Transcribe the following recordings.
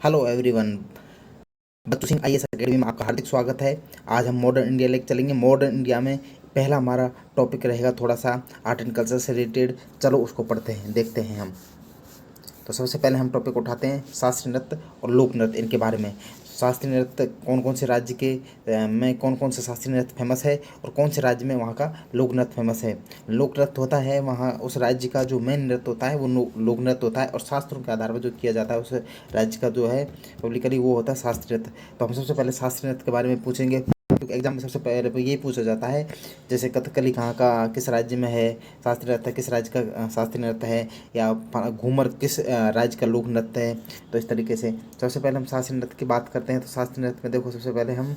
Hello everyone, Bachchu Singh IAS academy में आपका हार्दिक स्वागत है। आज हम मॉडर्न इंडिया लेकर चलेंगे। मॉडर्न इंडिया में पहला हमारा टॉपिक रहेगा थोड़ा सा आर्ट एंड कल्चर से रिलेटेड। चलो उसको पढ़ते हैं, देखते हैं हम। तो सबसे पहले हम टॉपिक उठाते हैं शास्त्रीय नृत्य और लोक नृत्य, इनके बारे में। शास्त्रीय नृत्य कौन कौन से राज्य के में कौन कौन से शास्त्रीय नृत्य फेमस है और कौन से राज्य में वहाँ का लोक नृत्य फेमस है। लोक नृत्य होता है वहाँ उस राज्य का जो मेन नृत्य होता है वो लोक नृत्य होता है, और शास्त्रों के आधार पर जो किया जाता है उस राज्य का जो है पब्लिकली वो होता है शास्त्रीय नृत्य। तो हम सबसे पहले शास्त्रीय नृत्य के बारे में पूछेंगे, क्योंकि एग्जाम में सबसे पहले ये पूछा जाता है जैसे कथकली कहाँ का किस राज्य में है, शास्त्रीय नृत्य किस राज्य का शास्त्रीय नृत्य है, या घूमर किस राज्य का लोक नृत्य है। तो इस तरीके से सबसे पहले हम शास्त्रीय नृत्य की बात करते हैं। तो शास्त्रीय नृत्य में देखो, सबसे पहले हम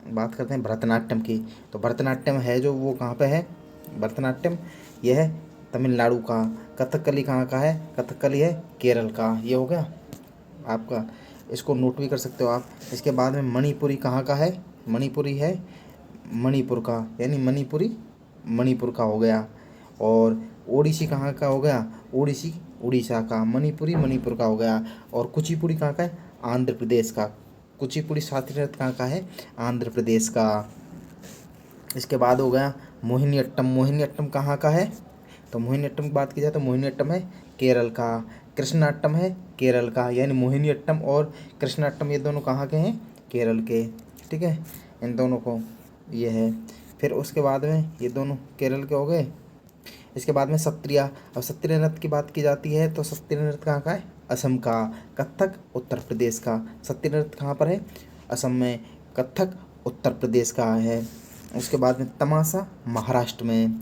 बात करते हैं भरतनाट्यम की। तो भरतनाट्यम है जो वो कहाँ पे है, भरतनाट्यम ये है तमिलनाडु का। कथकली कहाँ का है, कथकली है केरल का। ये हो गया आपका, इसको नोट भी कर सकते हो आप। इसके बाद में मणिपुरी कहाँ का है, मणिपुरी है मणिपुर का, यानी मणिपुरी मणिपुर का हो गया। और ओडिसी कहाँ का हो गया, ओडिसी उड़ीसा का। मणिपुरी मणिपुर का हो गया। और कुचिपुड़ी कहाँ का है, आंध्र प्रदेश का। कुचिपुड़ी शास्त्रीय नृत्य कहाँ का है, आंध्र प्रदेश का। इसके बाद हो गया मोहिनीअट्टम। मोहिनीअट्टम कहाँ का है, तो मोहिनीअट्टम की बात की जाए तो मोहिनीअट्टम है केरल का। कृष्णाट्टम है केरल का, यानी मोहिनीअट्टम और कृष्णाट्टम ये दोनों कहाँ के हैं, केरल के। ठीक है, इन दोनों को ये है। फिर उसके बाद में ये दोनों केरल के हो गए। इसके बाद में सत्रिया। अब सत्रिय नृत्य की बात की जाती है तो सत्रिय नृत्य कहाँ का है, असम का। कथक उत्तर प्रदेश का। सत्रिय नृत्य कहाँ पर है, असम में। कथक उत्तर प्रदेश का है। उसके बाद में तमाशा महाराष्ट्र में।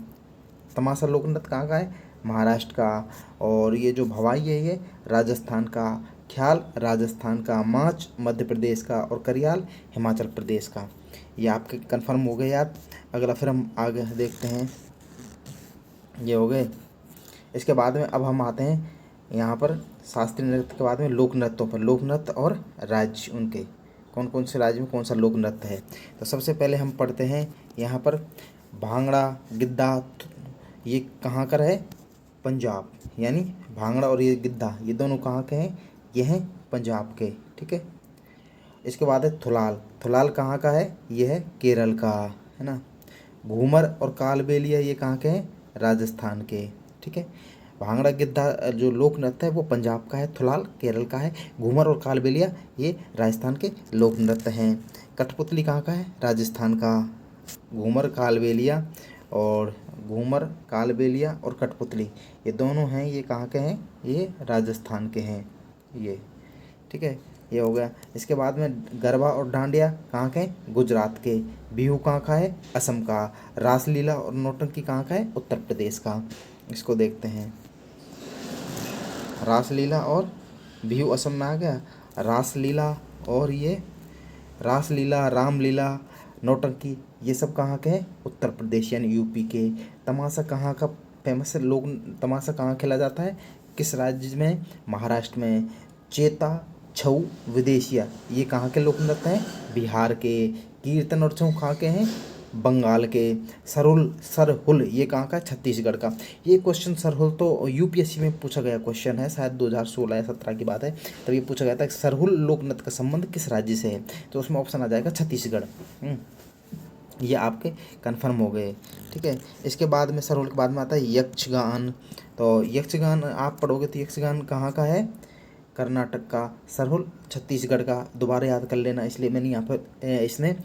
तमाशा लोक नृत्य कहाँ का है, महाराष्ट्र का। और ये जो भवाई है ये राजस्थान का। ख्याल राजस्थान का। माच मध्य प्रदेश का। और करियाल हिमाचल प्रदेश का। ये आपके कंफर्म हो गए याद। अगला फिर हम आगे देखते हैं, ये हो गए। इसके बाद में अब हम आते हैं यहाँ पर शास्त्रीय नृत्य के बाद में लोक नृत्यों पर। लोक नृत्य और राज्य उनके, कौन कौन से राज्य में कौन सा लोक नृत्य है। तो सबसे पहले हम पढ़ते हैं यहाँ पर भांगड़ा गिद्धा। ये कहाँ का है, पंजाब। यानी भांगड़ा और ये गिद्धा ये दोनों कहाँ के हैं, ये हैं पंजाब के। ठीक है। इसके बाद है थुलाल। थुलाल कहाँ का है, ये है केरल का, है ना। घूमर और कालबेलिया ये कहाँ के हैं, राजस्थान के। ठीक है। भांगड़ा गिद्धा जो लोक नृत्य है वो पंजाब का है, थुलाल केरल का है, घूमर और कालबेलिया ये राजस्थान के लोक नृत्य हैं। कठपुतली कहाँ का है, राजस्थान का। घूमर कालबेलिया और घूमर कालबेलिया और कठपुतली ये दोनों हैं, ये कहाँ के हैं, ये राजस्थान के हैं ये। ठीक है, ये हो गया। इसके बाद में गरबा और डांडिया कहाँ के हैं, गुजरात के। बिहू कहाँ का है, असम का। रासलीला और नौटंकी कहाँ का है, उत्तर प्रदेश का। इसको देखते हैं, रासलीला और बिहू असम में आ गया। रासलीला और ये रासलीला, रामलीला, नौटंकी ये सब कहाँ के हैं, उत्तर प्रदेश यानी यूपी के। तमाशा कहाँ का फेमस है, लोग तमाशा कहाँ खेला जाता है, किस राज्य में, महाराष्ट्र में। चेता छऊ विदेशिया ये कहाँ के लोक नृत्य हैं, बिहार के। कीर्तन और छऊ कहाँ के हैं, बंगाल के। सरहुल ये कहाँ का है, छत्तीसगढ़ का। ये क्वेश्चन सरहुल तो यूपीएससी में पूछा गया क्वेश्चन है, शायद 2016 या 17 की बात है। तब ये पूछा गया था कि सरहुल लोक नृत्य का संबंध किस राज्य से है, तो उसमें ऑप्शन आ जाएगा छत्तीसगढ़। ये आपके कन्फर्म हो गए। ठीक है। इसके बाद में सरहुल के बाद में आता है यक्षगान। तो यक्षगान आप पढ़ोगे तो यक्षगान कहाँ का है, कर्नाटक का। सरहुल छत्तीसगढ़ का। दोबारा याद कर लेना, इसलिए मैंने यहाँ पर इसने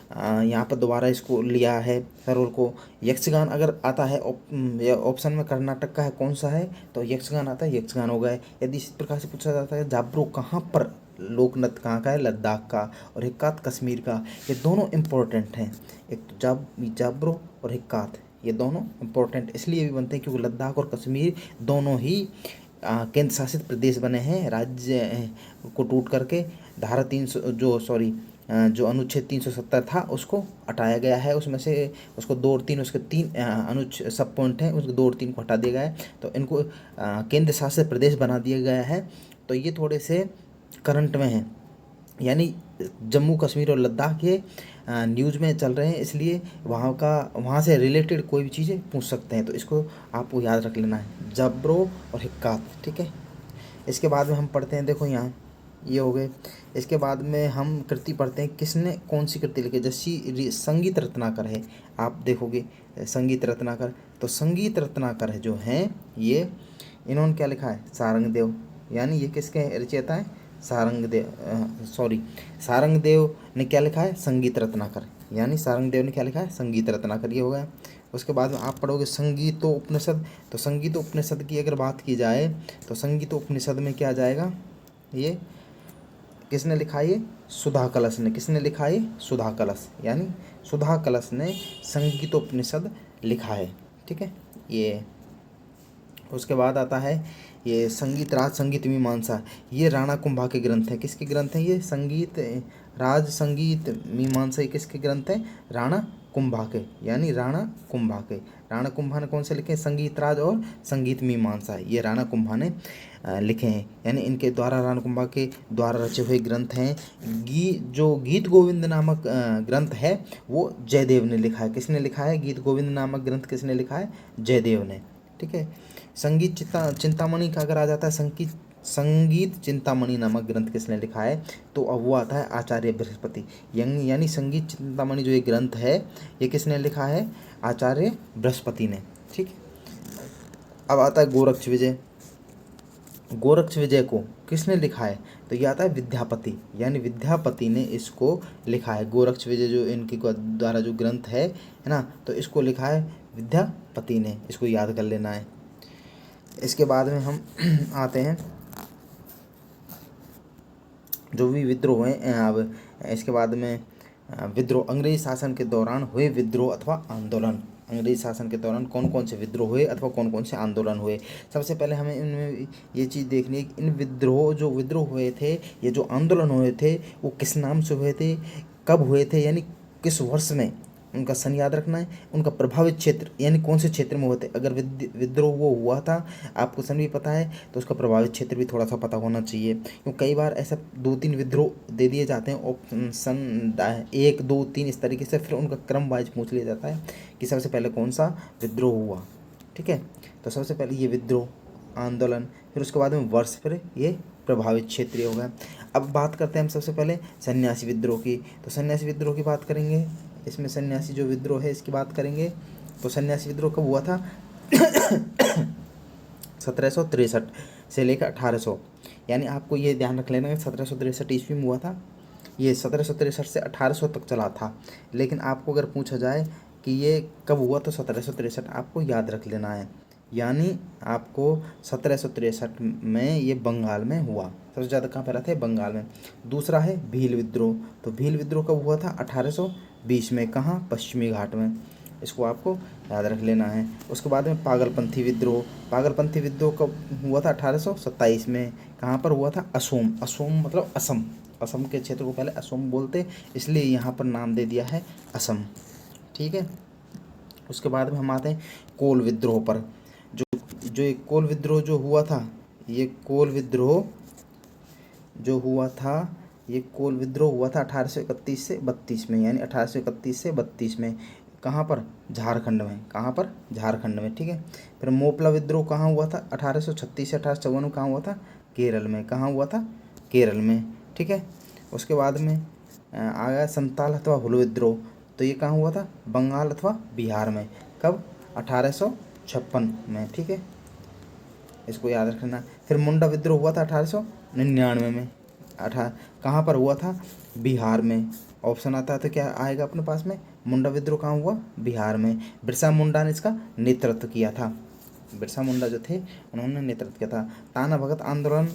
यहाँ पर दोबारा इसको लिया है सरहुल को। यक्षगान अगर आता है ऑप्शन में कर्नाटक का है कौन सा है, तो यक्षगान आता है, यक्षगान हो गए। यदि इस प्रकार से पूछा जाता है जाब्रो कहाँ पर लोक नृत्य कहाँ का है, लद्दाख का। और हिक्कात कश्मीर का। ये दोनों इम्पोर्टेंट हैं, एक तो जाब्रो और हिक्कात ये दोनों इम्पोर्टेंट इसलिए भी बनते हैं क्योंकि लद्दाख और कश्मीर दोनों ही केंद्र शासित प्रदेश बने हैं राज्य को टूट करके। धारा 300 जो अनुच्छेद 370 था उसको हटाया गया है, उसमें से उसको 2 और 3 उसके 3 अनुच्छेद सब पॉइंट हैं, उसको 2 और 3 को हटा दिया गया है, तो इनको केंद्र शासित प्रदेश बना दिया गया है। तो ये थोड़े से करंट में हैं, यानी जम्मू कश्मीर और लद्दाख ये न्यूज़ में चल रहे हैं, इसलिए वहाँ से रिलेटेड कोई भी चीज़ें पूछ सकते हैं, तो इसको आपको याद रख लेना है, जाब्रो और हिक्कात। ठीक है। इसके बाद में हम पढ़ते हैं, देखो यहाँ ये हो गए। इसके बाद में हम कृति पढ़ते हैं, किसने कौन सी कृति लिखी। जैसी संगीत रत्नाकर है, आप देखोगे संगीत रत्नाकर, तो संगीत रत्नाकर है जो हैं ये, इन्होंने क्या लिखा है, सारंगदेव, यानी ये किसके रचयिता हैं, सारंगदेव ने क्या लिखा है, संगीत रत्नाकर, यानी सारंगदेव ने क्या लिखा है, संगीत रत्नाकर, ये हो गया। उसके बाद में आप पढ़ोगे संगीतोपनिषद, तो संगीतोपनिषद की अगर बात की जाए तो संगीतोपनिषद में क्या आ जाएगा, ये किसने लिखा है, ये सुधा कलश ने, किसने लिखा है, सुधा कलश, यानी सुधा कलश ने संगीतोपनिषद लिखा है, ठीक है। ये उसके बाद आता है ये संगीत राज संगीत मीमांसा, ये राणा कुंभा के ग्रंथ हैं, किसके ग्रंथ हैं ये, संगीत राज संगीत मीमांसा, ये किसके ग्रंथ हैं, राणा कुंभा के, यानी राणा कुंभा के। राणा कुंभा ने कौन से लिखे, संगीत राज और संगीत मीमांसा, ये राणा कुंभा ने लिखे हैं, यानी इनके द्वारा, राणा कुंभा के द्वारा रचे हुए ग्रंथ हैं। जो गीत गोविंद नामक ग्रंथ है वो जयदेव ने लिखा है, किसने लिखा है, गीत गोविंद नामक ग्रंथ किसने लिखा है, जयदेव ने, ठीक है। संगीत चिंतामणि का अगर आ जाता है, संगीत चिंतामणि नामक ग्रंथ किसने लिखा है, तो अब वो आता है आचार्य बृहस्पति, यानी संगीत चिंतामणि जो ये ग्रंथ है ये किसने लिखा है, आचार्य बृहस्पति ने, ठीक। अब आता है गोरक्ष विजय, गोरक्ष विजय को किसने लिखा है, तो ये आता है विद्यापति, यानी विद्यापति ने इसको लिखा है। गोरक्ष विजय जो इनके द्वारा जो ग्रंथ है ना, तो इसको लिखा है विद्यापति ने, इसको याद कर लेना है। इसके बाद में हम आते हैं जो भी विद्रोह हैं, अब इसके बाद में विद्रोह, अंग्रेजी शासन के दौरान हुए विद्रोह अथवा आंदोलन, अंग्रेजी शासन के दौरान कौन कौन से विद्रोह हुए अथवा कौन कौन से आंदोलन हुए। सबसे पहले हमें इनमें ये चीज़ देखनी है कि इन विद्रोह हुए थे, ये जो आंदोलन हुए थे वो किस नाम से हुए थे, कब हुए थे, यानी किस वर्ष में, उनका सन याद रखना है, उनका प्रभावित क्षेत्र यानी कौन से क्षेत्र में होते। अगर विद्रोह वो हुआ था, आपको सन भी पता है, तो उसका प्रभावित क्षेत्र भी थोड़ा सा पता होना चाहिए, क्योंकि कई बार ऐसा 2-3 विद्रोह दे दिए जाते हैं, ऑप्शन 1, 2, 3 इस तरीके से, फिर उनका क्रम वाइज पूछ लिया जाता है कि सबसे पहले कौन सा विद्रोह हुआ, ठीक है। तो सबसे पहले ये विद्रोह आंदोलन, फिर उसके बाद में वर्ष, फिर ये प्रभावित क्षेत्र हो गया। अब बात करते हैं हम सबसे पहले सन्यासी विद्रोह की, तो सन्यासी विद्रोह की बात करेंगे, इसमें सन्यासी जो विद्रोह है इसकी बात करेंगे। तो सन्यासी विद्रोह कब हुआ था 1763 से लेकर 1800, यानी आपको ये ध्यान रख लेना है 1763 ईस्वी में हुआ था, ये 1763 से 1800 तक चला था। लेकिन आपको अगर पूछा जाए कि ये कब हुआ तो 1763 आपको याद रख लेना है, यानी आपको 1763 में ये बंगाल में हुआ, सबसे ज़्यादा कहाँ पर था, बंगाल में। दूसरा है भील विद्रोह, तो भील विद्रोह कब हुआ था 1820 में, कहाँ, पश्चिमी घाट में, इसको आपको याद रख लेना है। उसके बाद में पागलपंथी विद्रोह, पागलपंथी विद्रोह कब हुआ था 1827 में, कहाँ पर हुआ था, असोम, असोम मतलब असम, असम के क्षेत्र को पहले असोम बोलते, इसलिए यहाँ पर नाम दे दिया है असम, ठीक है। उसके बाद में हम आते हैं कोल विद्रोह पर, जो एक कोल विद्रोह जो हुआ था, ये कोल विद्रोह जो हुआ था, ये कोल विद्रोह हुआ था 1831 से 32 में, यानी 1831 से 32 में, कहाँ पर, झारखंड में, कहाँ पर, झारखंड में, ठीक है। फिर मोपला विद्रोह कहाँ हुआ था 1836 से 1854 में, कहाँ हुआ था, केरल में, कहाँ हुआ था, केरल में, ठीक है। उसके बाद में आ गया संताल अथवा हुल विद्रोह, तो ये कहाँ हुआ था, बंगाल अथवा बिहार में, कब, 1856 में, ठीक है, इसको याद रखना। फिर मुंडा विद्रोह हुआ था 1899 में, कहाँ पर हुआ था, बिहार में, ऑप्शन आता है तो क्या आएगा अपने पास में, मुंडा विद्रोह कहाँ हुआ, बिहार में। बिरसा मुंडा ने इसका नेतृत्व किया था, बिरसा मुंडा जो थे उन्होंने नेतृत्व किया था। ताना भगत आंदोलन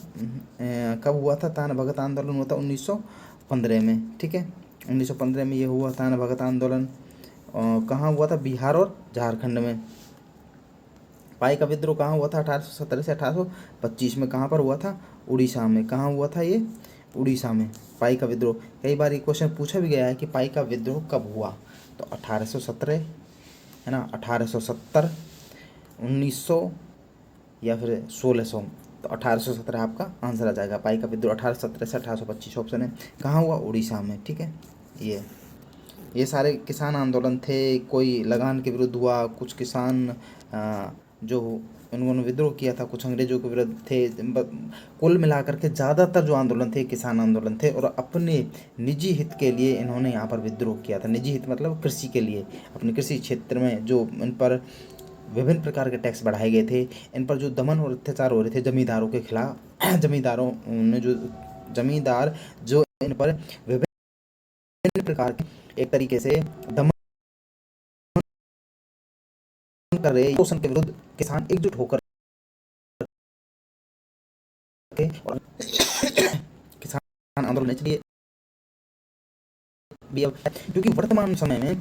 कब हुआ था, ताना भगत आंदोलन हुआ था 1915 में, ठीक है, 1915 में ये हुआ ताना भगत आंदोलन, कहाँ हुआ था, बिहार और झारखंड में। पाई का विद्रोह कहाँ हुआ था 1817 से 1825 में, कहाँ पर हुआ था, उड़ीसा में, कहाँ हुआ था ये, उड़ीसा में, पाई का विद्रोह। कई बार ये क्वेश्चन पूछा भी गया है कि पाई का विद्रोह कब हुआ, तो 1817 है ना, 1870, 1900 या फिर 1600, तो 1817 आपका आंसर आ जाएगा। पाई का विद्रोह 1817 से 1825 ऑप्शन है, कहाँ हुआ, उड़ीसा में, ठीक है। ये सारे किसान आंदोलन थे, कोई लगान के विरुद्ध हुआ, कुछ किसान जो उन्होंने विद्रोह किया था, कुछ अंग्रेजों के विरुद्ध थे। कुल मिलाकर के ज़्यादातर जो आंदोलन थे किसान आंदोलन थे, और अपने निजी हित के लिए इन्होंने यहाँ पर विद्रोह किया था। निजी हित मतलब कृषि के लिए, अपने कृषि क्षेत्र में जो इन पर विभिन्न प्रकार के टैक्स बढ़ाए गए थे, इन पर जो दमन और अत्याचार हो रहे थे जमींदारों के खिलाफ, जमींदार जो इन पर विभिन्न प्रकार के एक तरीके से दमन कर रहे, शोषण के विरुद्ध किसान एकजुट होकर के और किसान आंदोलन चलिए भी अब, क्योंकि वर्तमान समय में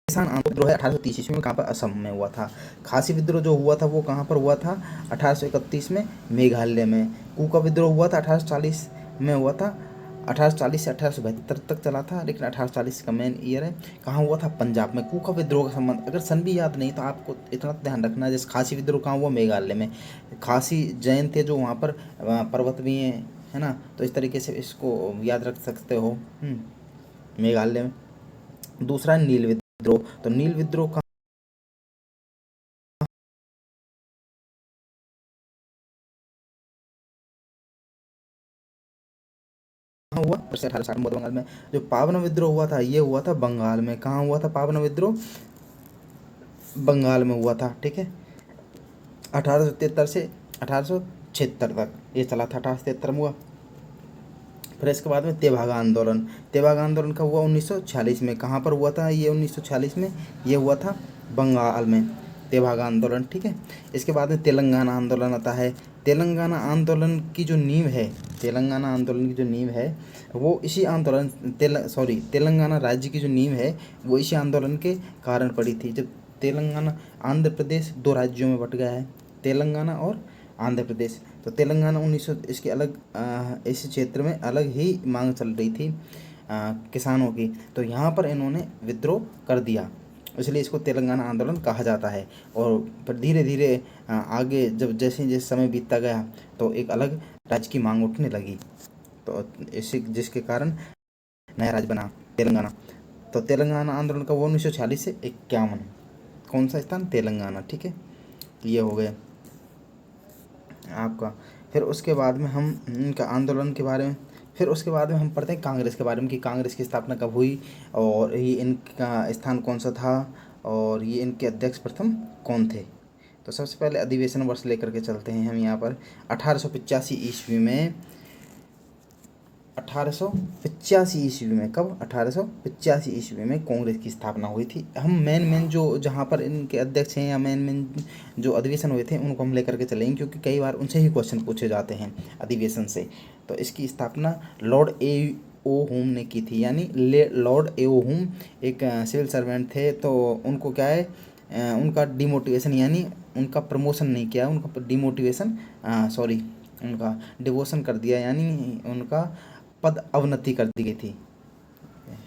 किसान आंदोलन विद्रोह 1830 ईस्वी में कहाँ पर, असम में हुआ था। खासी विद्रोह जो हुआ था वो कहाँ पर हुआ था, 1831 में मेघालय में। कूका विद्रोह हुआ था 1840 में हुआ था, 1840 से 1872 तक चला था, लेकिन 1840 का मेन ईयर है। कहाँ हुआ था, पंजाब में। कूका विद्रोह का संबंध अगर सन भी याद नहीं तो आपको इतना ध्यान रखना है, जैसे खासी विद्रोह कहाँ हुआ, मेघालय में। खासी जैन थे जो वहाँ पर पर्वत भी हैं, है ना, तो इस तरीके से इसको याद रख सकते हो। मेघालय में। दूसरा नील विद्रोह, तो नील विद्रोह का हुआ 1860 में बंगाल में। जो पावन विद्रोह हुआ था ये हुआ था बंगाल में। कहाँ हुआ था पावन विद्रोह, बंगाल में हुआ था, ठीक है। 1873 से 1876 तक ये चला था, 1873 में हुआ। फिर इसके बाद में तेभागा आंदोलन। तेभागा आंदोलन का हुआ 1946 में। कहाँ पर हुआ था ये 1946 में, ये हुआ था बंगाल में, तेभागा आंदोलन, ठीक है। इसके बाद में तेलंगाना आंदोलन आता है। तेलंगाना आंदोलन की जो नींव है, तेलंगाना आंदोलन की जो नींव है वो इसी आंदोलन तेलंगाना राज्य की जो नींव है वो इसी आंदोलन के कारण पड़ी थी। जब तेलंगाना, आंध्र प्रदेश दो राज्यों में बट गया है, तेलंगाना और आंध्र प्रदेश। तो तेलंगाना 1900 इसके अलग इस क्षेत्र में अलग ही मांग चल रही थी किसानों की, तो यहाँ पर इन्होंने विद्रोह कर दिया, इसलिए इसको तेलंगाना आंदोलन कहा जाता है। और फिर धीरे धीरे आगे जब जैसे जैसे समय बीतता गया तो एक अलग राज्य की मांग उठने लगी, तो इसी जिसके कारण नया राज्य बना तेलंगाना। तो तेलंगाना आंदोलन का वो 1946 से 51, कौन सा स्थान, तेलंगाना, ठीक है। ये हो गया आपका। फिर उसके बाद में हम इनका आंदोलन के बारे में, फिर उसके बाद में हम पढ़ते हैं कांग्रेस के बारे में कि कांग्रेस की स्थापना कब हुई और ये इनका स्थान कौन सा था और ये इनके अध्यक्ष प्रथम कौन थे। तो सबसे पहले अधिवेशन वर्ष लेकर के चलते हैं हम यहाँ पर। 1885 ईस्वी में, 1885 ईस्वी में, कब, 1885 ईस्वी में कांग्रेस की स्थापना हुई थी। हम मेन जो जहाँ पर इनके अध्यक्ष हैं या मेन जो अधिवेशन हुए थे उनको हम लेकर के चलेंगे, क्योंकि कई बार उनसे ही क्वेश्चन पूछे जाते हैं अधिवेशन से। तो इसकी स्थापना लॉर्ड एओ हुम ने की थी, यानी लॉर्ड एओ हुम एक सिविल सर्वेंट थे, तो उनको क्या है, उनका डिमोटिवेशन यानी उनका प्रमोशन नहीं किया, उनका डिमोटिवेशन उनका डिवोशन कर दिया, यानी उनका पद अवनति कर दी गई थी,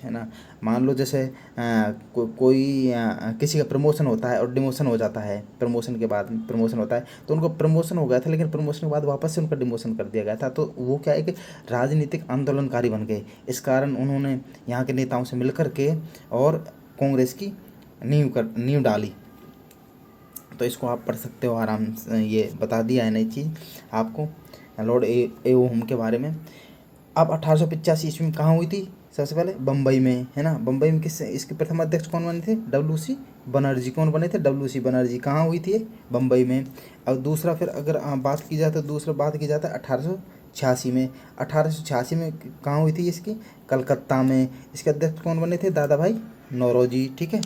है ना। मान लो जैसे कोई किसी का प्रमोशन होता है और डिमोशन हो जाता है, प्रमोशन के बाद प्रमोशन होता है, तो उनका प्रमोशन हो गया था लेकिन प्रमोशन के बाद वापस से उनका डिमोशन कर दिया गया था, तो वो क्या है कि राजनीतिक आंदोलनकारी बन गए। इस कारण उन्होंने यहाँ के नेताओं से मिल कर के और कांग्रेस की नींव डाली। तो इसको आप पढ़ सकते हो आराम से, ये बता दिया है नई चीज़ आपको लॉर्ड एओ हुम के बारे में। अब 1885 ईस्वी में कहाँ हुई थी, सबसे पहले बम्बई में, है ना। बम्बई में किस, इसके प्रथम अध्यक्ष कौन बने थे, डब्ल्यू.सी. बनर्जी। कौन बने थे, डब्ल्यू.सी. बनर्जी। कहाँ हुई थी ये, बम्बई में। अब दूसरा फिर अगर बात की जाए तो दूसरा बात की जाता है 1886 में। 1886 में कहाँ हुई थी इसकी, कलकत्ता में। इसके अध्यक्ष कौन बने थे, दादा भाई नौरोजी, ठीक है।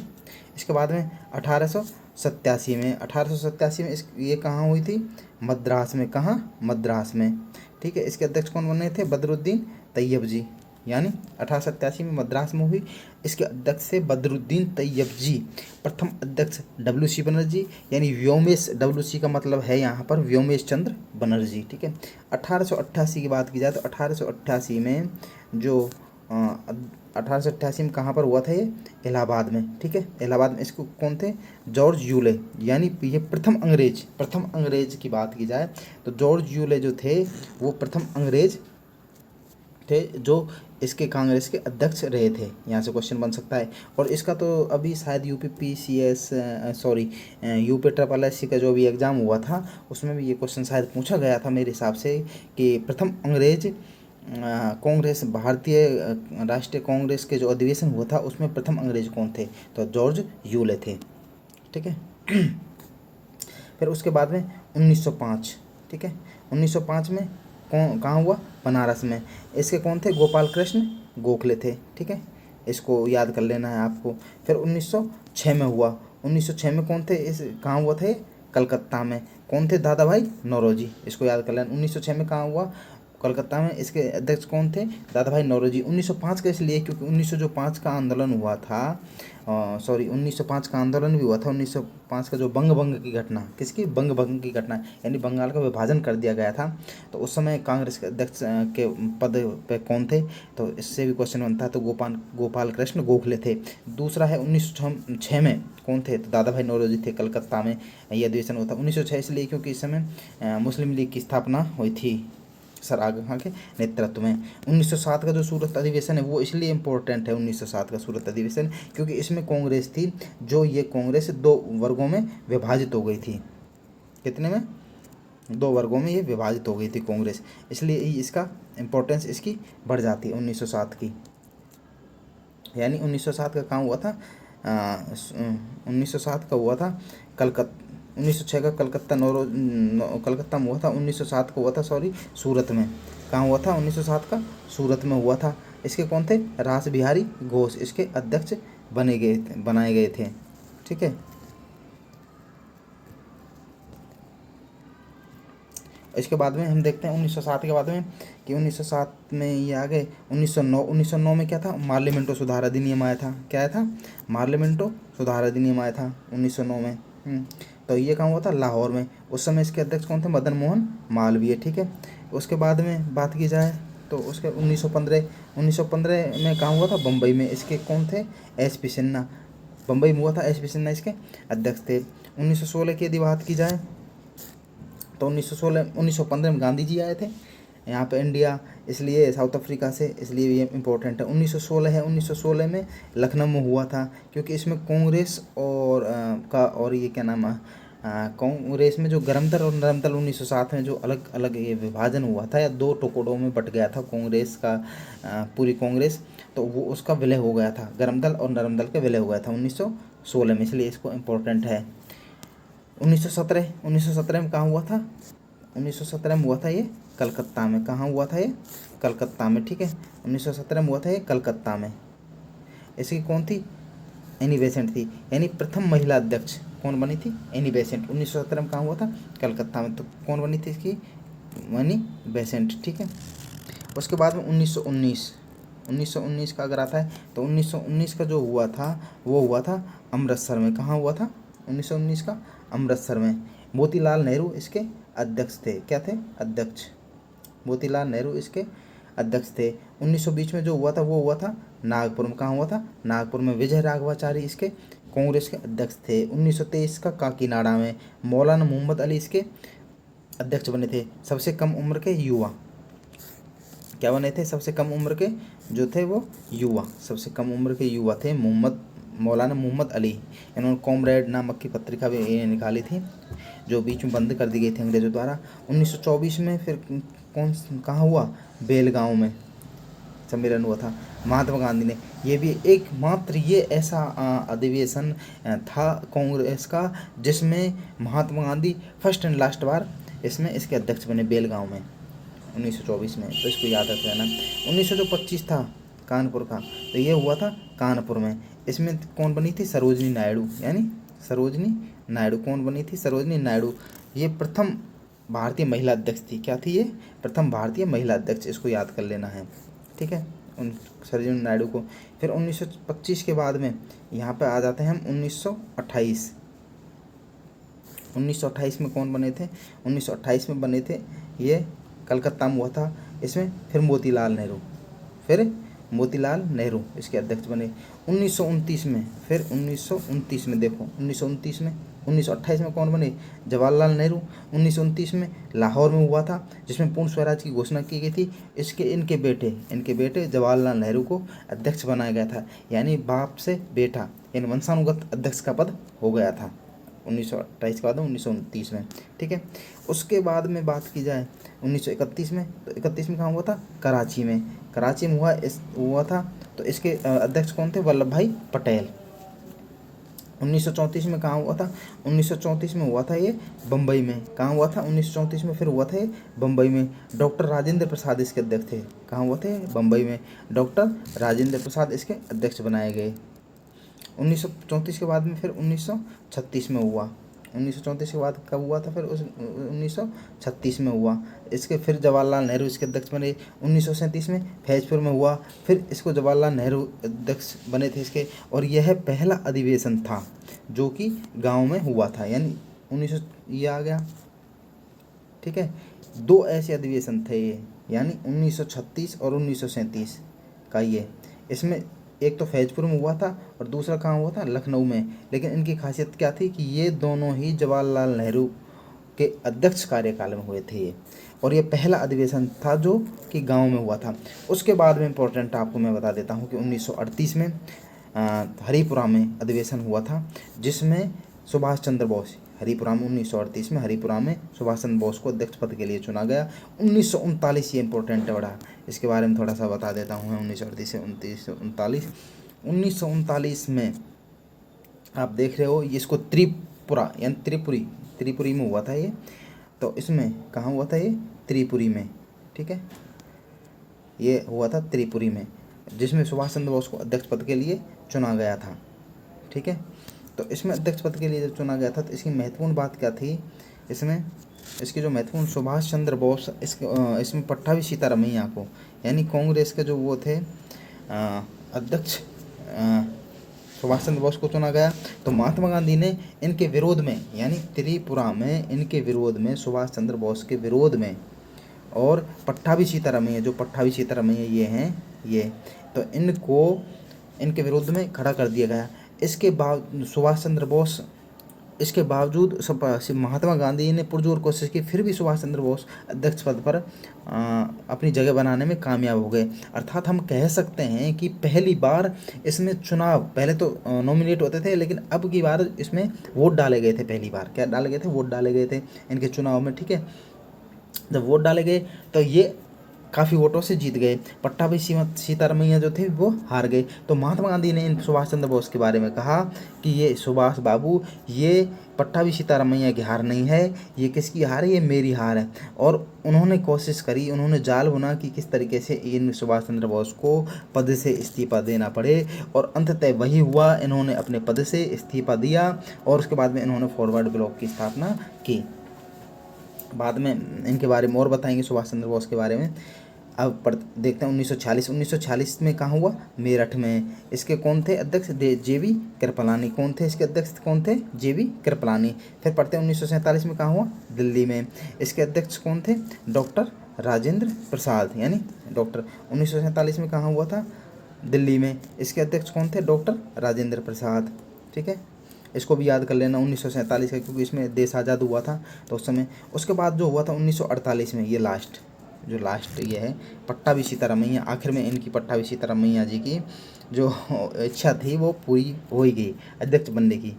इसके बाद में 1887 में, 1887 में ये कहाँ हुई थी, मद्रास में। कहाँ, मद्रास में, ठीक है। इसके अध्यक्ष कौन बने थे, बदरुद्दीन तैयब जी, यानी 1887 में मद्रास में हुई। इसके अध्यक्ष थे बदरुद्दीन तैयब जी। प्रथम अध्यक्ष डब्ल्यू.सी. बनर्जी, यानी व्योमेश, डब्ल्यू.सी. का मतलब है यहाँ पर व्योमेश चंद्र बनर्जी, ठीक है। 1888 की बात की जाए तो 1888 में जो 1888 में कहाँ पर हुआ था ये? इलाहाबाद में, ठीक है, इलाहाबाद में। इसको कौन थे? जॉर्ज यूले, यानी ये प्रथम अंग्रेज की बात की जाए तो जॉर्ज यूले जो थे वो प्रथम अंग्रेज थे जो इसके कांग्रेस के अध्यक्ष रहे थे। यहाँ से क्वेश्चन बन सकता है। और इसका तो अभी शायद यूपी ट्रिपल एस सी का जो भी एग्ज़ाम हुआ था उसमें भी ये क्वेश्चन शायद पूछा गया था मेरे हिसाब से कि प्रथम अंग्रेज कांग्रेस, भारतीय राष्ट्रीय कांग्रेस के जो अधिवेशन हुआ था उसमें प्रथम अंग्रेज कौन थे? तो जॉर्ज यूले थे, ठीक है। फिर उसके बाद में 1905, ठीक है, 1905 में कहाँ हुआ? बनारस में। इसके कौन थे? गोपाल कृष्ण गोखले थे, ठीक है, इसको याद कर लेना है आपको। फिर 1906 में हुआ। 1906 में कौन थे? इस कहाँ हुआ था ये? कलकत्ता में। कौन थे? दादा भाई नौरोजी, इसको याद कर लेना। 1906 में कहाँ हुआ? कलकत्ता में। इसके अध्यक्ष कौन थे? दादा भाई नौरोजी। 1905 का इसलिए क्योंकि 1905 का आंदोलन हुआ था, 1905 का आंदोलन भी हुआ था। 1905 का जो बंग की घटना, किसकी? बंग की घटना, यानी बंगाल का विभाजन कर दिया गया था। तो उस समय कांग्रेस के अध्यक्ष के पद पे कौन थे? तो इससे भी क्वेश्चन बनता है। तो गोपाल कृष्ण गोखले थे। दूसरा है 1906 में कौन थे? तो दादा भाई नौरोजी थे। कलकत्ता में यह अधिवेशन हुआ था। 1906 इसलिए क्योंकि इस समय मुस्लिम लीग की स्थापना हुई थी सर आगे के नेतृत्व में। 1907 का जो सूरत अधिवेशन है वो इसलिए इम्पोर्टेंट है, 1907 का सूरत अधिवेशन, क्योंकि इसमें कांग्रेस थी जो ये कांग्रेस 2 वर्गों में विभाजित हो गई थी। कितने में? 2 वर्गों में ये विभाजित हो गई थी कांग्रेस, इसलिए इसका इम्पोर्टेंस इसकी बढ़ जाती है 1907 की। यानी 1907 का कहाँ हुआ था? 1907 का हुआ था 1906 का कलकत्ता में हुआ था। 1907 को हुआ था सूरत में। कहाँ हुआ था? 1907 का सूरत में हुआ था। इसके कौन थे? रास बिहारी घोष इसके अध्यक्ष बनाए गए थे, ठीक है। इसके बाद में हम देखते हैं 1907 के बाद में कि 1907 में ये आ गए। 1909 में क्या था? मार्लिमेंटो सुधार अधिनियम आया था। क्या आया था? मार्लिमेंटो सुधार अधिनियम आया था 1909 में। तो ये कहाँ हुआ था? लाहौर में। उस समय इसके अध्यक्ष कौन थे? मदन मोहन मालवीय, ठीक है। उसके बाद में बात की जाए तो उसके 1915 में कहाँ हुआ था? बम्बई में। इसके कौन थे? एस.पी. सिन्हा। बम्बई में हुआ था, एस.पी. सिन्हा इसके अध्यक्ष थे। 1916 की यदि बात की जाए तो 1915 में गांधी जी आए थे यहाँ पे इंडिया, इसलिए साउथ अफ्रीका से, इसलिए ये इम्पोर्टेंट है। 1916 है। 1916 में लखनऊ में हुआ था, क्योंकि इसमें कांग्रेस और ये क्या नाम है, कांग्रेस में जो गरमदल और नरमदल 1907 में जो अलग अलग ये विभाजन हुआ था, या 2 टुकड़ों में बट गया था कांग्रेस का, पूरी कांग्रेस, तो वो उसका विलय हो गया था। गरमदल और नरमदल का विलय हो गया था 1916 में, इसलिए इसको इम्पोर्टेंट है। 1917 में कहाँ हुआ था? 1917 में हुआ था ये कलकत्ता में। कहाँ हुआ था ये? कलकत्ता में, ठीक है। 1917 में हुआ था ये कलकत्ता में। इसकी कौन थी? एनी बेसेंट थी, यानी प्रथम महिला अध्यक्ष कौन बनी थी? Annie Besant. 1917 में कहाँ हुआ था? कलकत्ता में। तो कौन बनी थी इसकी? एनी बेसेंट, ठीक है। उसके बाद में 1919 का अगर आता है तो 1919 का जो हुआ था वो हुआ था अमृतसर में। कहाँ हुआ था? 1919 का अमृतसर में। मोतीलाल नेहरू इसके अध्यक्ष थे। क्या थे? अध्यक्ष। मोतीलाल नेहरू इसके अध्यक्ष थे। 1920 में जो हुआ था वो हुआ था नागपुर में। कहाँ हुआ था? नागपुर में। विजय राघवाचारी इसके कांग्रेस के अध्यक्ष थे। 1923 का काकीनाडा में मौलाना मोहम्मद अली इसके अध्यक्ष बने थे। सबसे कम उम्र के युवा क्या बने थे? सबसे कम उम्र के जो थे वो युवा, सबसे कम उम्र के युवा थे मौलाना मोहम्मद अली। इन्होंने कॉमरेड नामक की पत्रिका भी निकाली थी, जो बीच में बंद कर दी गई थी अंग्रेजों द्वारा। 1924 में फिर कहाँ हुआ? बेलगांव में सम्मेलन हुआ था महात्मा गांधी ने। ये भी एकमात्र ये ऐसा अधिवेशन था कांग्रेस का जिसमें Mahatma Gandhi first and last बार इसमें इसके अध्यक्ष बने, बेलगांव में 1924 में। तो इसको याद रख लेना। 1925 था कानपुर का, तो ये हुआ था कानपुर में। इसमें कौन बनी थी? सरोजनी नायडू, यानी सरोजनी नायडू। कौन बनी थी? सरोजनी नायडू। ये प्रथम भारतीय महिला अध्यक्ष थी। क्या थी ये? प्रथम भारतीय महिला अध्यक्ष। इसको याद कर लेना है, ठीक है, उन सरोजनी नायडू को। फिर 1925 के बाद में यहाँ पे आ जाते हैं हम 1928। 1928 में कौन बने थे? 1928 में बने थे ये कलकत्ता में हुआ था। इसमें फिर मोतीलाल नेहरू, फिर मोतीलाल नेहरू इसके अध्यक्ष बने। 1929 में, फिर 1929 में देखो 1929 में, 1928 में कौन बने, जवाहरलाल नेहरू। 1929 में लाहौर में हुआ था, जिसमें पूर्ण स्वराज की घोषणा की गई थी। इनके बेटे जवाहरलाल नेहरू को अध्यक्ष बनाया गया था, यानी बाप से बेटा इन वंशानुगत अध्यक्ष का पद हो गया था 1928 के बाद 1929 में। ठीक है, उसके बाद में बात की जाए 1931 में, तो 31 में कहाँ हुआ था, कराची में। कराची में हुआ था, तो इसके अध्यक्ष कौन थे, वल्लभ भाई पटेल। 1934 में कहाँ हुआ था, 1934 में हुआ था ये बम्बई में। कहाँ हुआ था 1934 में, फिर हुआ था ये बम्बई में। डॉक्टर राजेंद्र प्रसाद इसके अध्यक्ष थे। कहाँ हुआ थे, बम्बई में। डॉक्टर राजेंद्र प्रसाद इसके अध्यक्ष बनाए गए। 1934 के बाद में फिर 1936 में हुआ। 1934 के बाद कब हुआ था, फिर उस 1936 में हुआ। इसके फिर जवाहरलाल नेहरू इसके अध्यक्ष बने। 1937 में फैजपुर में हुआ, फिर इसको जवाहरलाल नेहरू अध्यक्ष बने थे इसके। और यह पहला अधिवेशन था जो कि गांव में हुआ था, यानी 1900 ये आ गया। ठीक है, दो ऐसे अधिवेशन थे ये, यानी 1936 और 1937 का ये। इसमें एक तो फैजपुर में हुआ था और दूसरा कहाँ हुआ था, लखनऊ में। लेकिन इनकी खासियत क्या थी कि ये दोनों ही जवाहरलाल नेहरू के अध्यक्ष कार्यकाल में हुए थे ये, और ये पहला अधिवेशन था जो कि गांव में हुआ था। उसके बाद में इम्पोर्टेंट आपको मैं बता देता हूँ कि 1938 में हरिपुरा में अधिवेशन हुआ था, जिसमें सुभाष चंद्र बोस, हरिपुरा में 1938 में हरिपुरा में सुभाष चंद्र बोस को अध्यक्ष पद के लिए चुना गया। 1939 ये इंपॉर्टेंट है बड़ा, इसके बारे में थोड़ा सा बता देता हूँ मैं। 1938 से 1939 में आप देख रहे हो, इसको त्रिपुरा यानी त्रिपुरी में हुआ था ये। तो इसमें कहाँ हुआ था ये, त्रिपुरी में। ठीक है, ये हुआ था त्रिपुरी में, जिसमें सुभाष चंद्र बोस को अध्यक्ष पद के लिए चुना गया था। ठीक है, तो इसमें अध्यक्ष पद के लिए जब चुना गया था, तो इसकी महत्वपूर्ण बात क्या थी, इसमें इसकी जो महत्वपूर्ण, सुभाष चंद्र बोस इसमें पट्टाभी सीतारमैया को, यानी कांग्रेस के जो वो थे अध्यक्ष सुभाष चंद्र बोस को चुना गया। तो महात्मा गांधी ने इनके विरोध में, यानी त्रिपुरा में इनके विरोध में, सुभाष चंद्र बोस के विरोध में, और पट्टाभी सीतारमैया, जो पट्टाभी सीतारमैया ये हैं ये, तो इनको इनके विरोध में खड़ा कर दिया गया। इसके बाद सुभाष चंद्र बोस, इसके बावजूद महात्मा गांधी ने पुरजोर कोशिश की, फिर भी सुभाष चंद्र बोस अध्यक्ष पद पर अपनी जगह बनाने में कामयाब हो गए। अर्थात हम कह सकते हैं कि पहली बार इसमें चुनाव, पहले तो नॉमिनेट होते थे, लेकिन अब की बार इसमें वोट डाले गए थे। पहली बार क्या डाले गए थे, वोट डाले गए थे इनके चुनाव में। ठीक है, जब वोट डाले गए तो ये काफ़ी वोटों से जीत गए। पट्टाभी सीतारमैया जो थे वो हार गए। तो महात्मा गांधी ने इन सुभाष चंद्र बोस के बारे में कहा कि ये सुभाष बाबू, ये पट्टाभी सीतारमैया की हार नहीं है, ये किसकी हार है, ये मेरी हार है। और उन्होंने कोशिश करी, उन्होंने जाल बुना कि किस तरीके से इन सुभाष चंद्र बोस को पद से इस्तीफा देना पड़े, और अंततः वही हुआ। इन्होंने अपने पद से इस्तीफा दिया और उसके बाद में इन्होंने फॉरवर्ड ब्लॉक की स्थापना की। बाद में इनके बारे में और बताएंगे, सुभाष चंद्र बोस के बारे में। अब देखते हैं 1946 में कहाँ हुआ, मेरठ में। इसके कौन थे अध्यक्ष, जेबी कृपलानी। कौन थे इसके अध्यक्ष, कौन थे, जेबी कृपलानी। फिर पढ़ते हैं 1947 में कहाँ हुआ, दिल्ली में। इसके अध्यक्ष कौन थे, डॉक्टर राजेंद्र प्रसाद, यानी डॉक्टर। 1947 में कहाँ हुआ था, दिल्ली में। इसके अध्यक्ष कौन थे, डॉक्टर राजेंद्र प्रसाद। ठीक है, इसको भी याद कर लेना 1947 का, क्योंकि इसमें देश आज़ाद हुआ था तो उस समय। उसके बाद जो हुआ था 1948 में, ये लास्ट ये है, पट्टाभी सीतारमैया। आखिर में इनकी पट्टाभी सीतारमैया जी की जो इच्छा थी वो पूरी हो ही गई, अध्यक्ष बनने की।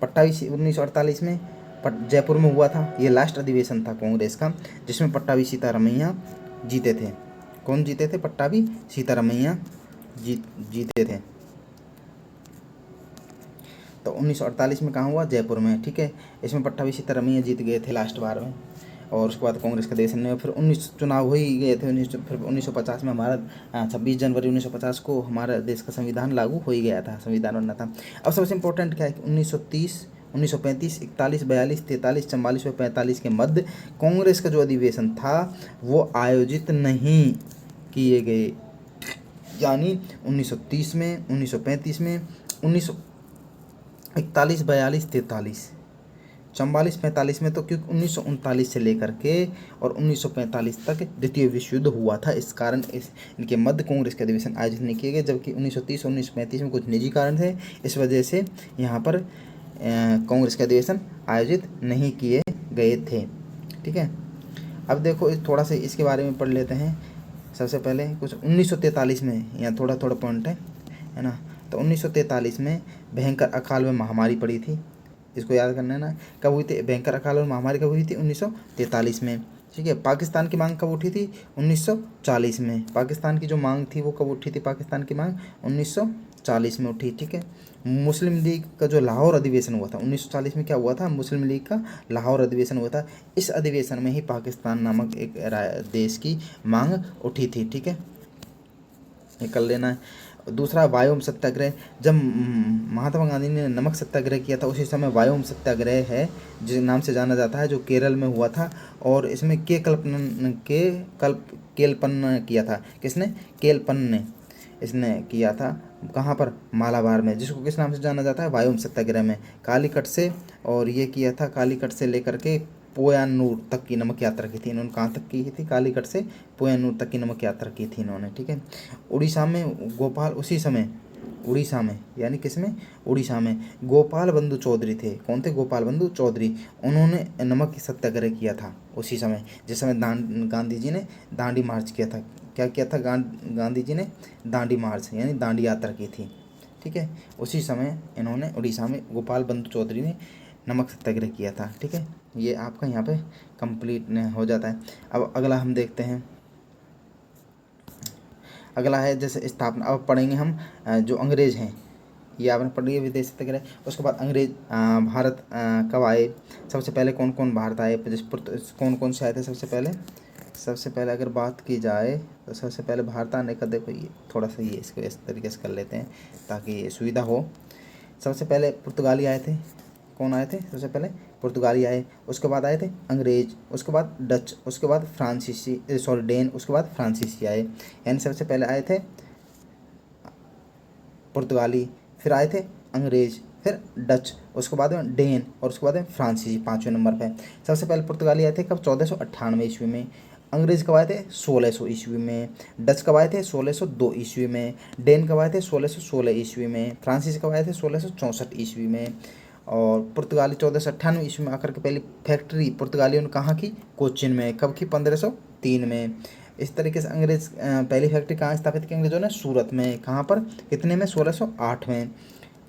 1948 में जयपुर में हुआ था, ये लास्ट अधिवेशन था कांग्रेस का, जिसमें पट्टाभी सीतारमैया जीते थे। कौन जीते थे, पट्टाभी सीतारमैया जीते थे। तो 1948 में कहाँ हुआ, जयपुर में। ठीक है, इसमें पट्टाभी सीतारमैया जीत गए थे लास्ट बार में, और उसके बाद कांग्रेस का अधिवेशन ने फिर 19 चुनाव हो ही गए थे। फिर 1950 में हमारा 26 जनवरी 1950 को हमारा देश का संविधान लागू हो ही गया था, संविधान बनना था। अब सबसे इम्पोर्टेंट क्या है कि 1930, 1935, 41, 42, 43, 44 और 45 के मध्य कांग्रेस का जो अधिवेशन था वो आयोजित नहीं किए गए, यानी 1930 में, 1935 में, 1941, 42, 43 44-45 में, तो क्योंकि 1939 से लेकर के और 1945 तक द्वितीय विश्व युद्ध हुआ था, इस कारण इनके मध्य कांग्रेस के अधिवेशन आयोजित नहीं किए गए, जबकि 1930 और 1935 में कुछ निजी कारण थे, इस वजह से यहाँ पर कांग्रेस के अधिवेशन आयोजित नहीं किए गए थे। ठीक है, अब देखो थोड़ा सा इसके बारे में पढ़ लेते हैं। सबसे पहले कुछ 1943 में, यहाँ थोड़ा थोड़ा पॉइंट है ना। तो 1943 में भयंकर अकाल व महामारी पड़ी थी, इसको याद करना है ना। कब हुई थी भयंकर अकाल और महामारी? कब हुई थी? 1943 में। ठीक है, पाकिस्तान की मांग कब उठी थी? 1940 में। पाकिस्तान की जो मांग थी वो कब उठी थी? पाकिस्तान की मांग 1940 में उठी। ठीक है, मुस्लिम लीग का जो लाहौर अधिवेशन हुआ था 1940 में, क्या हुआ था? मुस्लिम लीग का लाहौर अधिवेशन हुआ था। इस अधिवेशन में ही पाकिस्तान नामक एक देश की मांग उठी थी। ठीक है, ये कर लेना है। दूसरा वायोम सत्याग्रह, जब महात्मा गांधी ने नमक सत्याग्रह किया था उसी समय वायोम सत्याग्रह है जिस नाम से जाना जाता है, जो केरल में हुआ था। और इसमें केलपन किया था। किसने? केलपन ने इसने किया था। कहाँ पर? मालाबार में, जिसको किस नाम से जाना जाता है? वायोम सत्याग्रह में। कालीकट से, और ये किया था कालीकट से लेकर के पोयानूर तक की नमक यात्रा की थी इन्होंने। कहाँ तक की थी? कालीकट से पोयानूर तक की नमक यात्रा की थी इन्होंने। ठीक है, उड़ीसा में गोपाल, उसी समय उड़ीसा में, यानी किसमें? उड़ीसा में गोपाल बंधु चौधरी थे। कौन थे? गोपाल बंधु चौधरी। उन्होंने नमक सत्याग्रह किया था उसी समय, जिस समय गांधी जी ने दांडी मार्च किया था। क्या किया था? गांधी जी ने दांडी मार्च यानी दांडी यात्रा की थी। ठीक है, उसी समय इन्होंने उड़ीसा में गोपाल बंधु चौधरी ने नमक सत्याग्रह किया था। ठीक है, ये आपका यहाँ पे कंप्लीट हो जाता है। अब अगला हम देखते हैं, अगला है जैसे स्थापना। अब पढ़ेंगे हम जो अंग्रेज हैं, ये आपने पढ़ लिया विदेश सत्याग्रह। उसके बाद अंग्रेज भारत कब आए? सबसे पहले कौन कौन भारत आए? कौन कौन से आए थे सबसे पहले अगर बात की जाए तो सबसे पहले भारत आने का, देखो ये थोड़ा सा ये इसको इस तरीके से कर लेते हैं ताकि सुविधा हो। सबसे पहले पुर्तगाली आए थे। कौन आए थे? सबसे पहले पुर्तगाली आए, उसके बाद आए थे अंग्रेज, उसके बाद डच, उसके बाद डेन, उसके बाद फ्रांसीसी आए। यानी सबसे पहले आए थे पुर्तगाली, फिर आए थे अंग्रेज, फिर डच, उसके बाद में डेन, और उसके बाद में फ्रांसीसी 5वें नंबर पे। सबसे पहले पुर्तगाली आए थे कब? 1498 ईस्वी में। अंग्रेज कब आए थे? 1600 ईस्वी में। डच कब आए थे? 1602 ईस्वी में। डेन कब आए थे? 1616 ईस्वी में। फ्रांसीसी कब आए थे? 1664 ईस्वी में। और पुर्तगाली 1498 ईस्वी में आकर के पहली फैक्ट्री पुर्तगालियों ने कहाँ की? कोचिन में। कब की? 1503 में। इस तरीके से अंग्रेज पहली फैक्ट्री कहाँ स्थापित की अंग्रेजों ने? सूरत में। कहाँ पर? कितने में? 1608 में।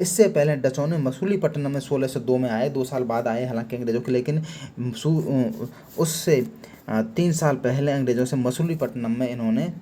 इससे पहले डचों ने मसूलीपट्टनम में 1602 में आए, 2 साल बाद आए हालांकि अंग्रेजों के, लेकिन उससे 3 साल पहले अंग्रेजों से मसूलीपट्टनम में इन्होंने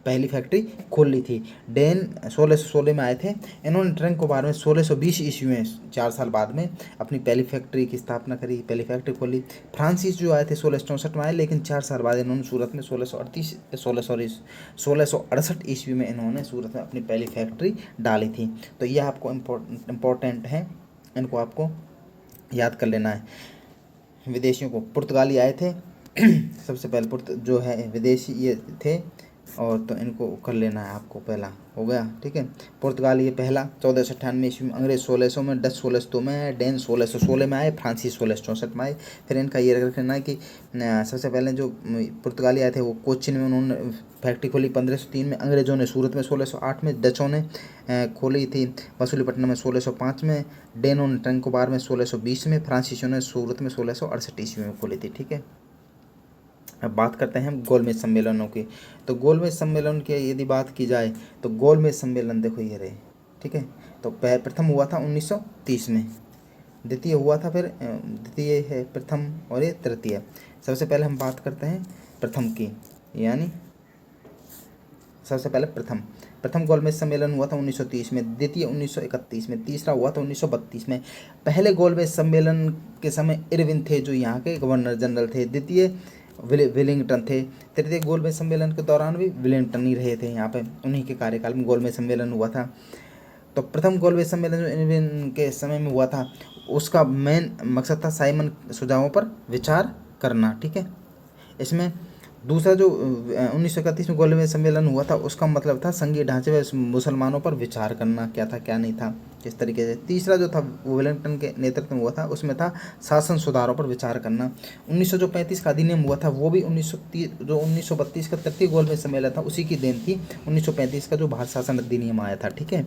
पहली फैक्ट्री खोल ली थी। डेन 1616 में आए थे। इन्होंने ट्रंकोबार में 1620 ईस्वी में 4 साल बाद में अपनी पहली फैक्ट्री की स्थापना करी, पहली फैक्ट्री खोली। फ्रांसीस जो आए थे 1664 में आए, लेकिन 4 साल बाद इन्होंने सूरत में 1668 ईस्वी में इन्होंने सूरत में अपनी पहली फैक्ट्री डाली थी। तो ये आपको इम्पोर्टेंट है, इनको आपको याद कर लेना है। विदेशियों को पुर्तगाली आए थे सबसे पहले जो है विदेशी ये थे, और तो इनको कर लेना है आपको, पहला हो गया। ठीक है, पुर्तगाल ये पहला 1498 ईस्वी में, अंग्रेज 1600 में, डच 1602 में, डेन 1616 में आए, फ्रांसीसी 1664 में आए। फिर इनका ये रखना है कि सबसे पहले जो पुर्तगाली आए थे वो कोचिन में उन्होंने फैक्ट्री खोली 1503 में। अंग्रेजों ने सूरत में 1608 में, डचों ने खोली थी मसूलीपट्टनम में 1605 में, डेनों ने ट्रंकोबार में 1620 में, फ्रांसीसियों ने सूरत में 1668 ईस्वी में खोली थी। ठीक है, अब बात करते हैं गोलमेज सम्मेलनों की। तो गोलमेज सम्मेलन की यदि बात की जाए तो गोलमेज सम्मेलन देखो ये रहे। ठीक है, तो प्रथम हुआ था 1930 में, द्वितीय हुआ था, फिर द्वितीय है प्रथम, और ये तृतीय। सबसे पहले हम बात करते हैं प्रथम की, यानी सबसे पहले प्रथम गोलमेज सम्मेलन हुआ था 1930 में, द्वितीय 1931 में, तीसरा हुआ था 1932 में। पहले गोलमेज सम्मेलन के समय इरविन थे जो यहाँ के गवर्नर जनरल थे, द्वितीय विलिंगटन थे, तृतीय गोलमेज सम्मेलन के दौरान भी विलिंगटन ही रहे थे यहाँ पे, उन्हीं के कार्यकाल में गोलमेज सम्मेलन हुआ था। तो प्रथम गोलमेज सम्मेलन जो इरविन के समय में हुआ था उसका मेन मकसद था साइमन सुझावों पर विचार करना। ठीक है, इसमें दूसरा जो 1931 में गोलमेज सम्मेलन हुआ था उसका मतलब था संघीय ढांचे में मुसलमानों पर विचार करना, क्या था क्या नहीं था, किस तरीके से। तीसरा जो था वो वेलिंगटन के नेतृत्व में हुआ था, उसमें था शासन सुधारों पर विचार करना। 1935 का अधिनियम हुआ था वो भी 1930 जो 1932 का तृतीय गोलमेज सम्मेलन था उसी की देन थी, 1935 का जो भारत शासन अधिनियम आया था। ठीक है,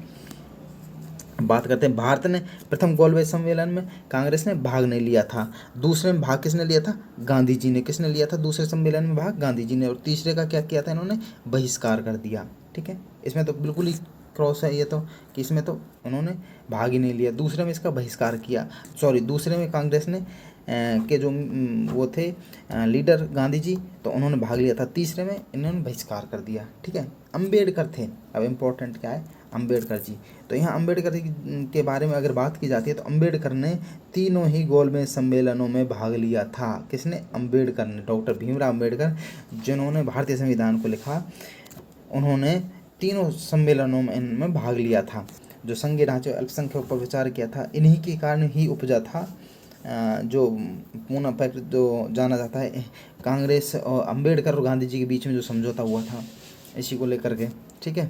बात करते हैं भारत ने प्रथम गोलमेज सम्मेलन में कांग्रेस ने भाग नहीं लिया था। दूसरे में भाग किसने लिया था? गांधी जी ने। किसने लिया था दूसरे सम्मेलन में भाग? गांधी जी ने। और तीसरे का क्या किया था इन्होंने? बहिष्कार कर दिया। ठीक है, इसमें तो बिल्कुल ही क्रॉस है ये तो, कि इसमें तो उन्होंने भाग ही नहीं लिया, दूसरे में इसका बहिष्कार किया। सॉरी, दूसरे में कांग्रेस ने के जो वो थे लीडर गांधी जी, तो उन्होंने भाग लिया था। तीसरे में इन्होंने बहिष्कार कर दिया। ठीक है, अम्बेडकर थे। अब इम्पोर्टेंट क्या है? अम्बेडकर जी। तो यहाँ अम्बेडकर जी के बारे में अगर बात की जाती है तो अम्बेडकर ने तीनों ही गोलमेज सम्मेलनों में भाग लिया था। किसने? अम्बेडकर ने, डॉक्टर भीमराव अम्बेडकर, जिन्होंने भारतीय संविधान को लिखा, उन्होंने तीनों सम्मेलनों में इनमें भाग लिया था। जो संघीय ढांचे अल्पसंख्यकों पर विचार किया था, इन्हीं के कारण ही उपजा था जो पूना पैक्ट जो जाना जाता है, कांग्रेस और अम्बेडकर और गांधी जी के बीच में जो समझौता हुआ था, इसी को लेकर के। ठीक है,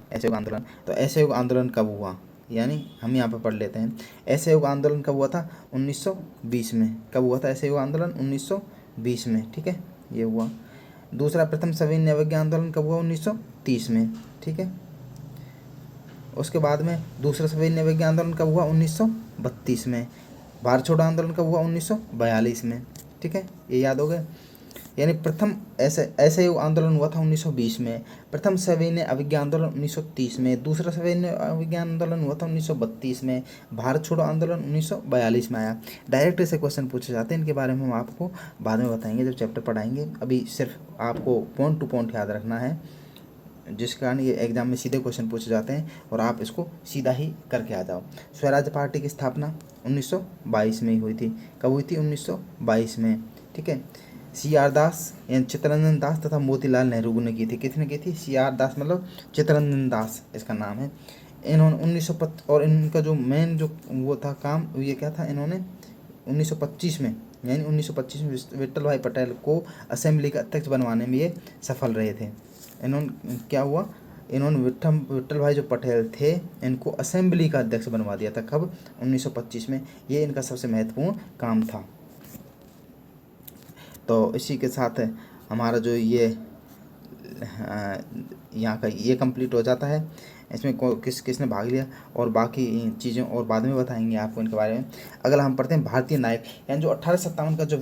असहयोग आंदोलन। तो असहयोग आंदोलन कब हुआ, यानी हम यहाँ पर पढ़ लेते हैं। असहयोग आंदोलन कब हुआ था? 1920 में। कब हुआ था असहयोग आंदोलन? 1920 में। ठीक है, ये हुआ। दूसरा, प्रथम सविनय अवज्ञा आंदोलन कब हुआ? 1930 में। ठीक है, उसके बाद में दूसरा सविनय अवज्ञा आंदोलन कब हुआ? 1932 में। भारत छोड़ो आंदोलन कब हुआ? 1942 में। ठीक है, ये याद हो गए। यानी प्रथम असहयोग आंदोलन हुआ था 1920 में, प्रथम सविनय अवज्ञा आंदोलन 1930 में, दूसरा सविनय अवज्ञा आंदोलन हुआ था 1932 में, भारत छोड़ो आंदोलन 1942 में आया। डायरेक्ट ऐसे क्वेश्चन पूछे जाते हैं, इनके बारे में हम आपको बाद में बताएंगे जब चैप्टर पढ़ाएंगे। अभी सिर्फ आपको पॉइंट टू पॉइंट याद रखना है, जिस कारण ये एग्जाम में सीधे क्वेश्चन पूछे जाते हैं और आप इसको सीधा ही करके आ जाओ। स्वराज्य पार्टी की स्थापना 1922 में ही हुई थी। कब हुई थी? 1922 में। ठीक है, CR दास यानी चित्तरंजन दास तथा मोतीलाल नेहरू ने की थी। किसने की थी? CR दास मतलब चित्तरंजन दास इसका नाम है। इन्होंने 1905 और इनका जो मेन जो वो था काम, ये क्या था, इन्होंने 1925 में, यानी 1925 में विट्ठल भाई पटेल को असेंबली का अध्यक्ष बनवाने में ये सफल रहे थे। इन्होंने क्या हुआ, इन्होंने विट्ठल भाई जो पटेल थे इनको असेंबली का अध्यक्ष बनवा दिया था। कब? 1925 में। ये इनका सबसे महत्वपूर्ण काम था। तो इसी के साथ हमारा जो ये यहाँ का ये कंप्लीट हो जाता है। इसमें किसने भाग लिया और बाकी चीज़ें और बाद में बताएंगे आपको इनके बारे में। अगला हम पढ़ते हैं भारतीय नायक, यानी जो 1857 का जो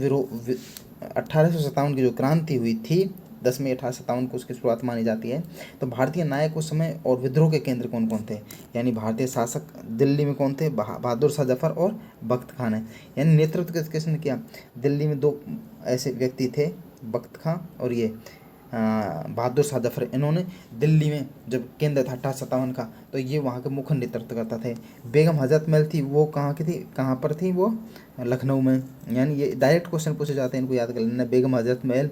1857 की जो क्रांति हुई थी 10 मई 1857 को उसकी शुरुआत मानी जाती है। तो भारतीय नायक उस समय और विद्रोह के केंद्र कौन कौन थे, यानी भारतीय शासक दिल्ली में कौन थे? बहादुर शाह जफर और बख्त खान है। यानी नेतृत्व किसने किया? दिल्ली में दो ऐसे व्यक्ति थे, बख्त खां और ये बहादुर शाह जफर। इन्होंने दिल्ली में जब केंद्र था 1857 का, तो ये वहाँ के मुख्य नेतृत्व करता थे। बेगम हजरत महल थी, वो कहाँ की थी, कहाँ पर थी? वो लखनऊ में। यानी ये डायरेक्ट क्वेश्चन पूछे जाते हैं, इनको याद कर लेना। बेगम हजरत महल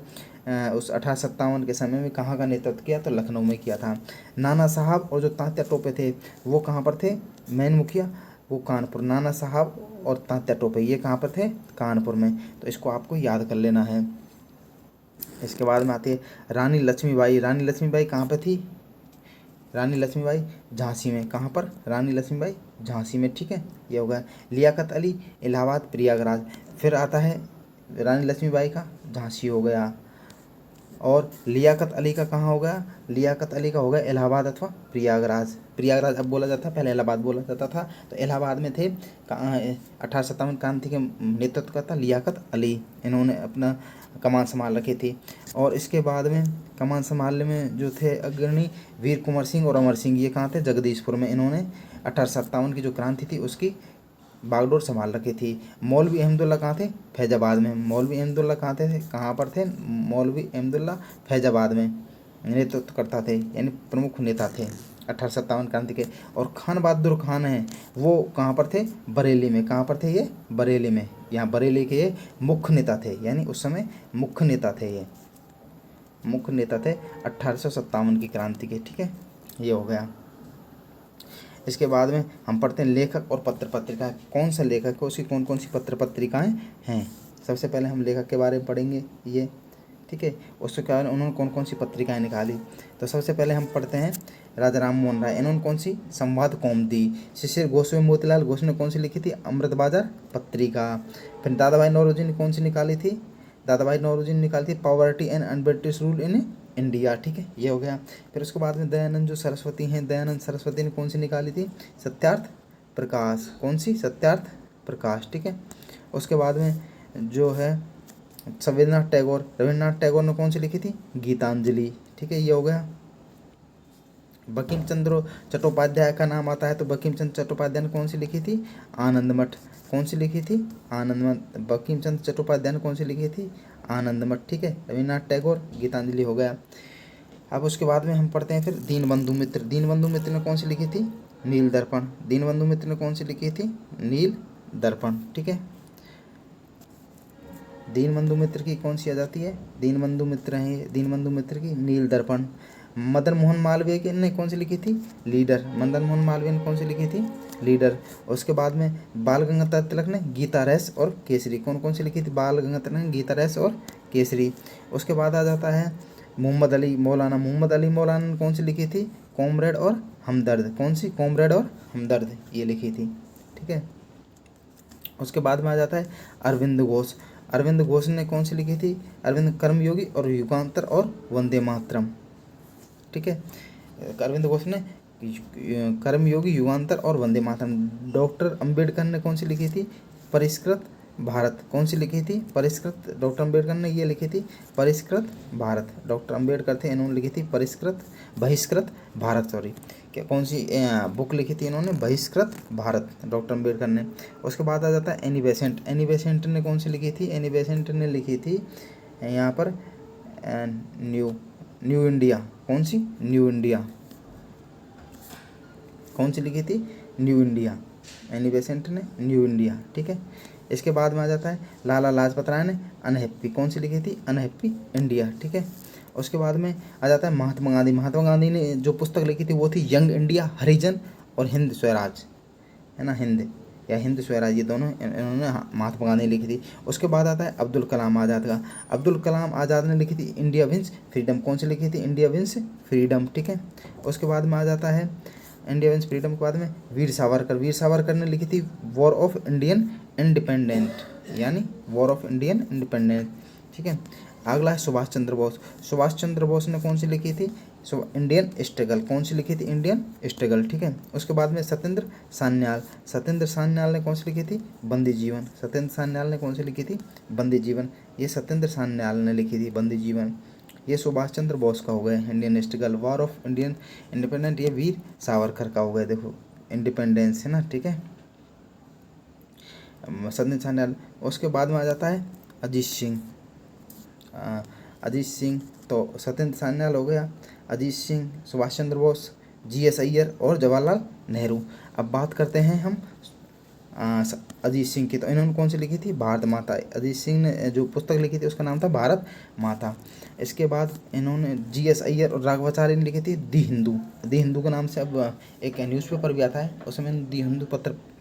उस 1857 के समय में कहाँ का नेतृत्व किया? तो लखनऊ में किया था। नाना साहब और जो तात्या टोपे थे वो कहाँ पर थे? मेन मुखिया वो कानपुर। नाना साहब और तात्या टोपे ये कहाँ पर थे? कानपुर में। तो इसको आपको याद कर लेना है। इसके बाद में आती है रानी लक्ष्मीबाई। रानी लक्ष्मीबाई कहाँ पर थी? रानी लक्ष्मीबाई झांसी में। कहाँ पर? रानी लक्ष्मीबाई झांसी में। ठीक है, ये होगा। लियाकत अली इलाहाबाद प्रयागराज। फिर आता है रानी लक्ष्मीबाई का झांसी हो गया, और लियाकत अली का कहाँ हो गया? लियाकत अली का हो गया इलाहाबाद अथवा प्रयागराज। प्रयागराज अब बोला जाता है, पहले इलाहाबाद बोला जाता था। तो इलाहाबाद में थे 1857 क्रांति के नेतृत्व का था लियाकत अली। इन्होंने अपना कमान संभाल रखी थी। और इसके बाद में कमान संभालने में जो थे अग्रणी वीर कुंवर सिंह और अमर सिंह, ये कहाँ थे? जगदीशपुर में। इन्होंने 1857 की जो क्रांति थी उसकी बागडोर संभाल रखी थी। मौलवी अहमदुल्ला कहाँ थे? फैजाबाद में। मौलवी अहमदुल्ला कहाँ थे? कहाँ पर थे? मौलवी अहमदुल्ला फैजाबाद में नेतृत्व करता थे, यानी प्रमुख नेता थे 1857 क्रांति के। और खान बहादुर खान हैं, वो कहाँ पर थे? बरेली में। कहाँ पर थे ये? बरेली में। यहाँ बरेली के ये मुख्य नेता थे, यानी उस समय मुख्य नेता थे, ये मुख्य नेता थे 1857 की क्रांति के। ठीक है, ये हो गया। इसके बाद में हम पढ़ते हैं लेखक और पत्र पत्रिकाएँ। कौन सा लेखक है, उसकी कौन कौन सी पत्र पत्रिकाएँ हैं। सबसे पहले हम लेखक के बारे में पढ़ेंगे ये, ठीक है। उसके कारण उन्होंने कौन कौन सी पत्रिकाएँ निकाली। तो सबसे पहले हम पढ़ते हैं राजा राम मोहन राय। इन्होंने कौन सी, संवाद कौमुदी। शिशिर घोष में मोतीलाल घोष ने कौन सी लिखी थी, अमृत बाजार पत्रिका। फिर दादाभाई नौरोजी ने कौन सी निकाली थी, दादाभाई नौरोजी ने निकाली थी poverty and un-British rule in India, ठीक है, ये हो गया। फिर उसके बाद में दयानंद जो सरस्वती हैं, दयानंद सरस्वती ने कौन सी निकाली थी, सत्यार्थ प्रकाश। कौन सी, सत्यार्थ प्रकाश, ठीक है। उसके बाद में जो है रविन्द्रनाथ टैगोर ने कौन सी लिखी थी, गीतांजलि, ठीक है, ये हो गया। बंकिम चंद्र चट्टोपाध्याय का नाम आता है तो बंकिम चंद्र चट्टोपाध्याय ने कौन सी लिखी थी, आनंद मठ। कौन सी लिखी थी, आनंद मठ। बंकिम चंद्र चट्टोपाध्याय ने कौन सी लिखी थी, आनंद मठ, ठीक है। रविन्द्रनाथ टैगोर, गीतांजलि हो गया। अब उसके बाद में हम पढ़ते हैं फिर दीनबंधु मित्र। दीनबंधु मित्र ने कौन सी लिखी थी, नील दर्पण। दीनबंधु मित्र ने कौन सी लिखी थी, नील दर्पण, ठीक है। दीनबंधु मित्र की कौन सी आ जाती है, दीनबंधु मित्र है, दीनबंधु मित्र की नील दर्पण। मदन मोहन मालवीय की ने कौन सी लिखी थी, लीडर। मदन मोहन मालवीय ने कौन सी लिखी थी, लीडर। उसके बाद में बाल गंगाधर तिलक ने गीता रस और केसरी। कौन कौन सी लिखी थी, बाल गंगाधर तिलक ने गीता रस और केसरी। उसके बाद आ जाता है मोहम्मद अली मौलाना। मोहम्मद अली मौलाना ने कौन सी लिखी थी, कॉमरेड और हमदर्द। कौन सी, कॉमरेड और हमदर्द, ये लिखी थी, ठीक है। उसके बाद में आ जाता है अरविंद घोष। अरविंद घोष ने कौन सी लिखी थी, अरविंद कर्मयोगी और युगांतर और वंदे मातरम, ठीक है। अरविंद घोष ने कर्मयोगी, युगांतर और वंदे मातरम। डॉक्टर अंबेडकर ने कौन सी लिखी थी, परिष्कृत भारत। कौन सी लिखी थी, परिष्कृत। डॉक्टर अंबेडकर ने ये लिखी थी परिष्कृत भारत। डॉक्टर अंबेडकर थे, इन्होंने लिखी थी बहिष्कृत भारत, सॉरी। क्या कौन सी बुक लिखी थी इन्होंने, बहिष्कृत भारत, डॉक्टर अंबेडकर ने। उसके बाद आ जाता है एनी बेसेंट। एनी बेसेंट ने कौन सी लिखी थी, एनी बेसेंट ने लिखी थी यहाँ पर न्यू इंडिया। कौन सी, न्यू इंडिया। कौन सी लिखी थी, न्यू इंडिया। एनी बेसेंट ने न्यू इंडिया, ठीक है। इसके बाद में आ जाता है लाला लाजपत राय ने अनहैप्पी। कौन सी लिखी थी, अनहैप्पी इंडिया, ठीक है। उसके बाद में आ जाता है महात्मा गांधी। महात्मा गांधी ने जो पुस्तक लिखी थी वो थी यंग इंडिया, हरिजन और हिंद स्वराज, है ना, हिंद या हिंद स्वराज, ये दोनों इन्होंने महात्मा गांधी ने लिखी थी। उसके बाद आता है अब्दुल कलाम आज़ाद का। अब्दुल कलाम आज़ाद ने लिखी थी इंडिया विंस फ्रीडम। कौन सी लिखी थी, इंडिया विंस फ्रीडम, ठीक है। उसके बाद में आ जाता है इंडिया विंस फ्रीडम के बाद में वीर सावरकर। वीर सावरकर ने लिखी थी वॉर ऑफ इंडियन इंडिपेंडेंट, यानी वॉर ऑफ इंडियन इंडिपेंडेंट, ठीक है। अगला है सुभाष चंद्र बोस। सुभाष चंद्र बोस ने कौन सी लिखी थी, इंडियन स्ट्रगल। कौन सी लिखी थी, इंडियन स्ट्रगल, ठीक है। उसके बाद में सत्येंद्र सान्याल। सत्येंद्र सान्याल ने कौन सी लिखी थी, बंदी जीवन। सत्येंद्र सान्याल ने कौन सी लिखी थी, बंदी जीवन। ये सत्येंद्र सान्याल ने लिखी थी बंदी जीवन। ये सुभाष चंद्र बोस का हो गया Indian struggle, war of Indian independent. ये वीर सावरकर का हो गया, देखो इंडिपेंडेंस, है ना, ठीक है, सत्येंद्र सान्याल। उसके बाद में आ जाता है अजीत सिंह। अजीत सिंह तो सत्येंद्र सान्याल हो गया, अजीत सिंह, सुभाष चंद्र बोस, GS अय्यर और जवाहरलाल नेहरू। अब बात करते हैं हम अजीत सिंह की। तो इन्होंने कौन सी लिखी थी, भारत माता। अजीत सिंह ने जो पुस्तक लिखी थी उसका नाम था भारत माता। इसके बाद इन्होंने GS अय्यर और राघवाचार्य ने लिखी थी दी हिंदू। दी हिंदू के नाम से अब एक न्यूज़पेपर भी आता है, उसमें दी हिंदू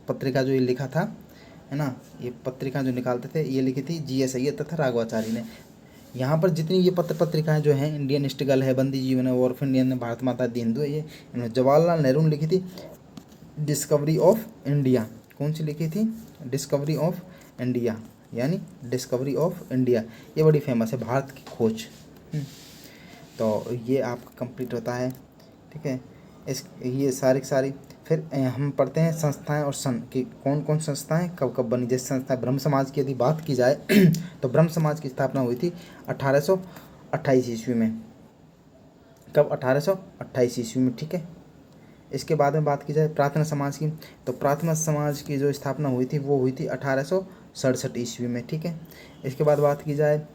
पत्रिका जो ये लिखा था, है ना, ये पत्रिका जो निकालते थे ये लिखी थी GS अय्यर तथा राघवाचार्य ने। यहाँ पर जितनी ये पत्रिकाएं जो हैं, इंडियन स्ट्रगल है, बंदी जीवन है, वॉर ऑफ इंडियन है, भारत माता, दी हिंदू है, ये इन्होंने जवाहरलाल नेहरू ने लिखी थी डिस्कवरी ऑफ इंडिया। कौन सी लिखी थी, डिस्कवरी ऑफ इंडिया, यानी डिस्कवरी ऑफ इंडिया, ये बड़ी फेमस है, भारत की खोज। तो ये आपका कंप्लीट होता है, ठीक है। ये सारी फिर हम पढ़ते हैं संस्थाएं और सन की कौन कौन संस्थाएं कब कब बनी। जैसे संस्थाएं ब्रह्म समाज की यदि बात की जाए तो ब्रह्म समाज की स्थापना हुई थी 1828 ईस्वी में। कब, 1828 ईस्वी में, ठीक है। इसके बाद में बात की जाए प्रार्थना समाज की, तो प्रार्थना समाज की जो स्थापना हुई थी वो हुई थी 1867 ईस्वी में, ठीक है। इसके बाद बात की जाए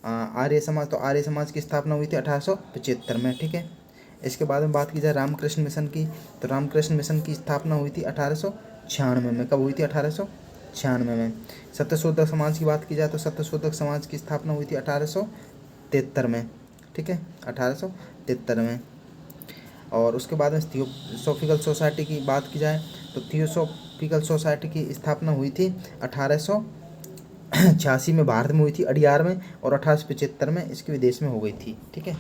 आर्य समाज, तो आर्य समाज की स्थापना हुई थी 1875 में, ठीक है। इसके बाद में बात की जाए रामकृष्ण मिशन की, तो रामकृष्ण मिशन की स्थापना हुई थी 1896 में। कब हुई थी, 1896 में। सत्यशोधक समाज की बात की जाए तो सत्यशोधक समाज की स्थापना हुई थी 1873 में, ठीक है, 1873 में। और उसके बाद में थियोसॉफिकल सोसाइटी की बात की जाए तो थियोसॉफिकल सोसाइटी की स्थापना हुई थी 1886 में भारत में हुई थी, अडियार में, और 1875 में इसके विदेश में हो गई थी। ठीक है,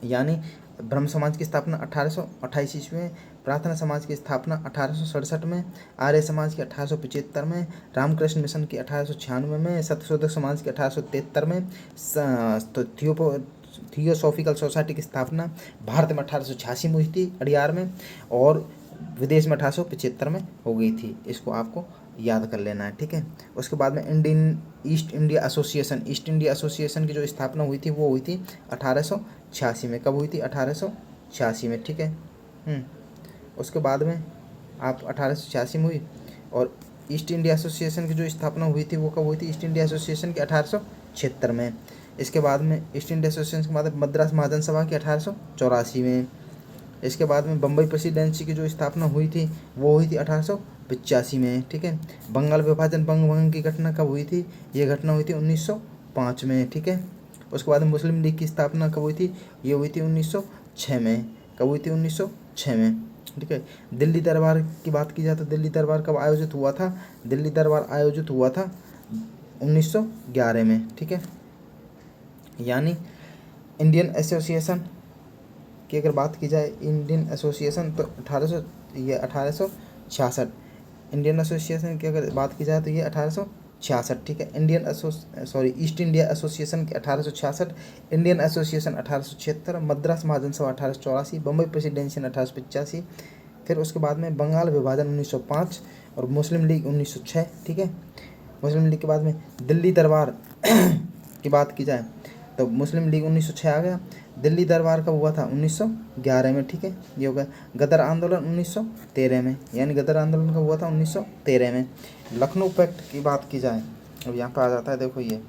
यानी ब्रह्म समाज की स्थापना 1828 ईस्वी में, प्रार्थना समाज की स्थापना 1867 में, आर्य समाज की 1875 में, रामकृष्ण मिशन की 1896 में, सत्यशोधक समाज की 1873 में, तो थियोसॉफिकल सोसाइटी की स्थापना भारत में 1886 में हुई थी, अडियार में, और विदेश में 1875 में हो गई थी। इसको आपको याद कर लेना है। ठीक है, उसके बाद में ईस्ट इंडिया एसोसिएशन की जो स्थापना हुई थी वो हुई थी 1886 में। कब हुई थी? 1886 में। ठीक है, उसके बाद में आप 1886 में हुई, और ईस्ट इंडिया एसोसिएशन की जो स्थापना हुई थी वो कब हुई थी? ईस्ट इंडिया एसोसिएशन की 1876 में। इसके बाद में ईस्ट इंडिया एसोसिएशन के बाद मद्रास महाजन सभा की 1884 में। इसके बाद में बम्बई प्रेसिडेंसी की जो स्थापना हुई थी वो हुई थी 1885 में। ठीक है, बंगाल विभाजन बंग की घटना कब हुई थी? ये घटना हुई थी 1905 में। ठीक है, उसके बाद मुस्लिम लीग की स्थापना कब हुई थी? ये हुई थी 1906 में। कब हुई थी? 1906 में। ठीक है, दिल्ली दरबार की बात की जाए तो दिल्ली दरबार कब आयोजित हुआ था? दिल्ली दरबार आयोजित हुआ था 1911 में। ठीक है, यानी इंडियन एसोसिएशन की अगर बात की जाए, इंडियन एसोसिएशन तो 1866। इंडियन एसोसिएशन की अगर बात की जाए तो ये 1866। ठीक है, ईस्ट इंडिया एसोसिएशन की 1866, इंडियन एसोसिएशन 1876, मद्रास महाजन सभा 1884, बम्बई प्रेसिडेंसी 1885, फिर उसके बाद में बंगाल विभाजन 1905 और मुस्लिम लीग 1906। ठीक है, मुस्लिम लीग के बाद में दिल्ली दरबार की बात की जाए तो मुस्लिम लीग 1906 आ गया। दिल्ली दरबार कब हुआ था? 1911 में। ठीक है, ये हो गया। गदर आंदोलन 1913 में, यानी गदर आंदोलन कब हुआ था? 1913 में। लखनऊ पैक्ट की बात की जाए, अब यहाँ पर आ जाता है, देखो ये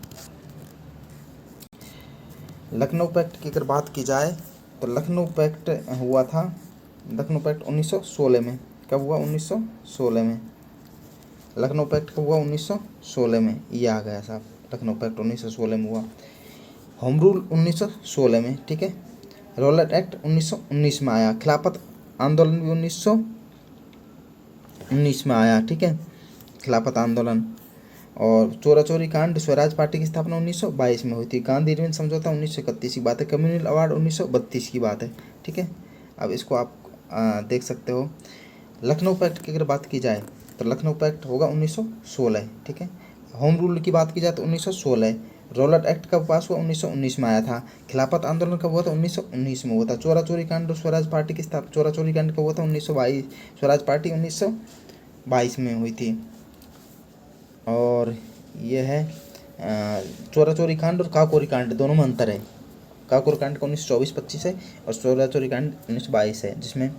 लखनऊ पैक्ट की अगर बात की जाए तो लखनऊ पैक्ट हुआ था, लखनऊ पैक्ट 1916 में। कब हुआ? 1916 में। लखनऊ पैक्ट कब हुआ? 1916 में। ये आ गया साहब, लखनऊ पैक्ट 1916 में हुआ। होम रूल 1916 में। ठीक है, रॉलेट एक्ट 1919 में आया। खिलाफत आंदोलन भी 1919 में आया। ठीक है, खिलाफत आंदोलन। और चोरा चोरी कांड, स्वराज पार्टी की स्थापना 1922 में हुई थी। गांधी इरविन समझौता 1931 की बात है। कम्युनल अवार्ड 1932 की बात है। ठीक है, अब इसको आप देख सकते हो। लखनऊ पैक्ट की अगर बात की जाए तो लखनऊ पैक्ट होगा 1916। ठीक है, होम रूल की बात की जाए तो 1916। रॉलेट एक्ट कब पास हुआ? 1919 में आया था। खिलाफत आंदोलन कब हुआ था? 1919 में हुआ था। चोरा चोरी कांड, स्वराज पार्टी की स्थापना, चोरा चोरी कांड कब हुआ था? 1922। स्वराज पार्टी 1922 में हुई थी। और ये है चोरा चोरी कांड और काकोरी कांड, दोनों में अंतर है। काकोरी कांड का 1924-25 है और चोरा चोरी कांड 1922 है, जिसमें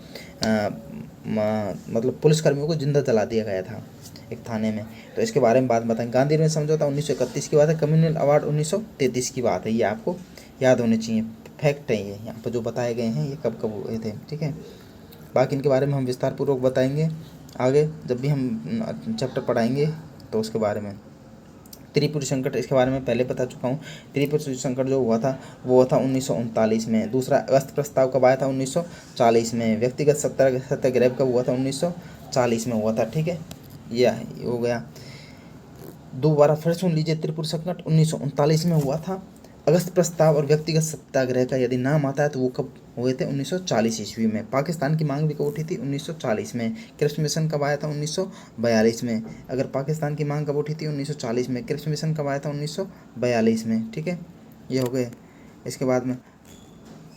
मतलब पुलिसकर्मियों को जिंदा जला दिया गया था एक थाने में। तो इसके बारे में बात बताएं। गांधी इरविन समझौता 1931 की बात है। कम्युनल अवार्ड 1933 की बात है। ये आपको याद होने चाहिए, फैक्ट है ये, यहाँ पर जो बताए गए हैं ये कब कब हुए थे। ठीक है, बाकी इनके बारे में हम विस्तार पूर्वक बताएंगे आगे जब भी हम चैप्टर पढ़ाएंगे तो उसके बारे में। त्रिपुरी संकट, इसके बारे में पहले बता चुका हूँ। त्रिपुरी संकट जो हुआ था वो हुआ था 1939 में। दूसरा अगस्त प्रस्ताव कब आया था? 1940 में। व्यक्तिगत सत्याग्रह कब हुआ था? 1940 में हुआ था। ठीक है, यह हो गया। दोबारा फिर सुन लीजिए, त्रिपुरी संकट 1939 में हुआ था। अगस्त प्रस्ताव और व्यक्तिगत सत्याग्रह का यदि नाम आता है तो वो कब हुए थे? 1940 ईस्वी में। पाकिस्तान की मांग भी कब उठी थी? 1940 में। क्रिप्स मिशन कब आया था? 1942 में। अगर पाकिस्तान की मांग कब उठी थी? 1940 में। क्रिप्स मिशन कब आया था? 1942 में। ठीक है, ये हो गए। इसके बाद में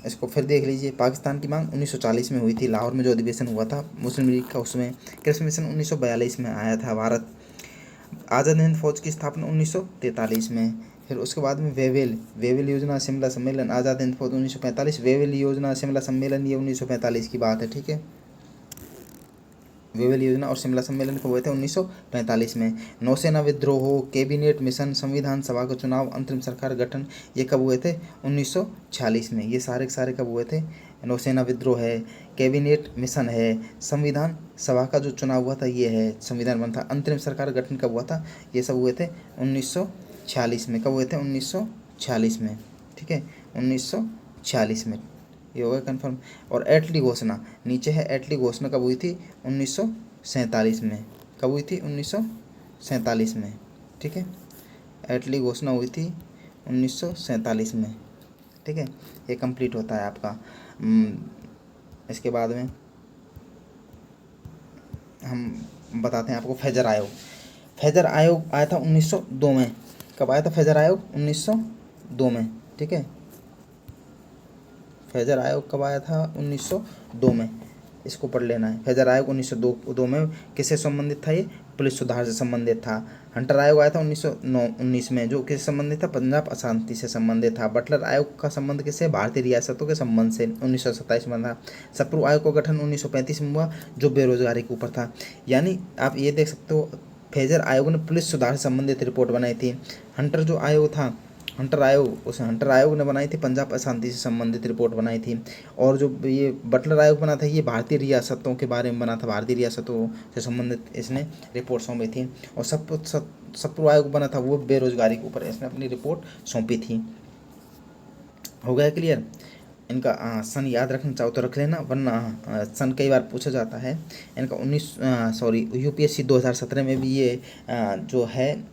इसको फिर देख लीजिए, पाकिस्तान की मांग 1940 में हुई थी, लाहौर में जो अधिवेशन हुआ था मुस्लिम लीग का, उसमें। क्रिप्स मिशन 1942 में आया था भारत। आज़ाद हिंद फौज की स्थापना 1943 में। फिर उसके बाद में वेवेल योजना शिमला सम्मेलन, आज़ाद हिंद फौज 1945, वेवेल योजना शिमला सम्मेलन, ये 1945 की बात है। ठीक है, वेवेल योजना और शिमला सम्मेलन कब हुए थे? 1945 में। नौसेना विद्रोह, कैबिनेट मिशन, संविधान सभा का चुनाव, अंतरिम सरकार गठन, ये कब हुए थे? 1946 में। ये सारे के सारे कब हुए थे? नौसेना विद्रोह है, कैबिनेट मिशन है, संविधान सभा का जो चुनाव हुआ था ये है, संविधान बना था, अंतरिम सरकार गठन कब हुआ था? ये सब हुए थे 1946 में। कब हुए थे? 1946 में। ठीक है, 1946 में। ये हो गया कन्फर्म। और एटली घोषणा नीचे है, एटली घोषणा कब हुई थी? 1947 में। कब हुई थी? 1947 में, ठीक है। एटली घोषणा हुई थी 1947 में, ठीक है। ये कंप्लीट होता है आपका। इसके बाद में हम बताते हैं आपको फेजर आयोग। फेजर आयोग आया था 1902 में। कब आया था फेजर आयोग? 1902 में, ठीक है। फेजर आयोग कब आया था? 1902 में। इसको पढ़ लेना है। फेजर आयोग 1902 में किससे संबंधित था? ये पुलिस सुधार से संबंधित था। हंटर आयोग आया था 1919 में, जो किससे संबंधित था? पंजाब अशांति से संबंधित था। बटलर आयोग का संबंध किससे? भारतीय रियासतों के संबंध से 1927 में था। सप्रू आयोग का गठन 1935 में हुआ, जो बेरोजगारी के ऊपर था। यानी आप ये देख सकते हो, फेजर आयोग ने पुलिस सुधार से संबंधित रिपोर्ट बनाई थी। हंटर जो आयोग था, हंटर आयोग, उस हंटर आयोग ने बनाई थी पंजाब अशांति से संबंधित रिपोर्ट बनाई थी। और जो ये बटलर आयोग बना था, ये भारतीय रियासतों के बारे में बना था, भारतीय रियासतों से संबंधित इसने रिपोर्ट सौंपी थी। और सप्रू आयोग बना था, वो बेरोजगारी के ऊपर इसने अपनी रिपोर्ट सौंपी थी। हो गया क्लियर? इनका सन याद रखना चाहो तो रख लेना, वरना सन कई बार पूछा जाता है। इनका यूपीएससी 2017 में भी ये जो है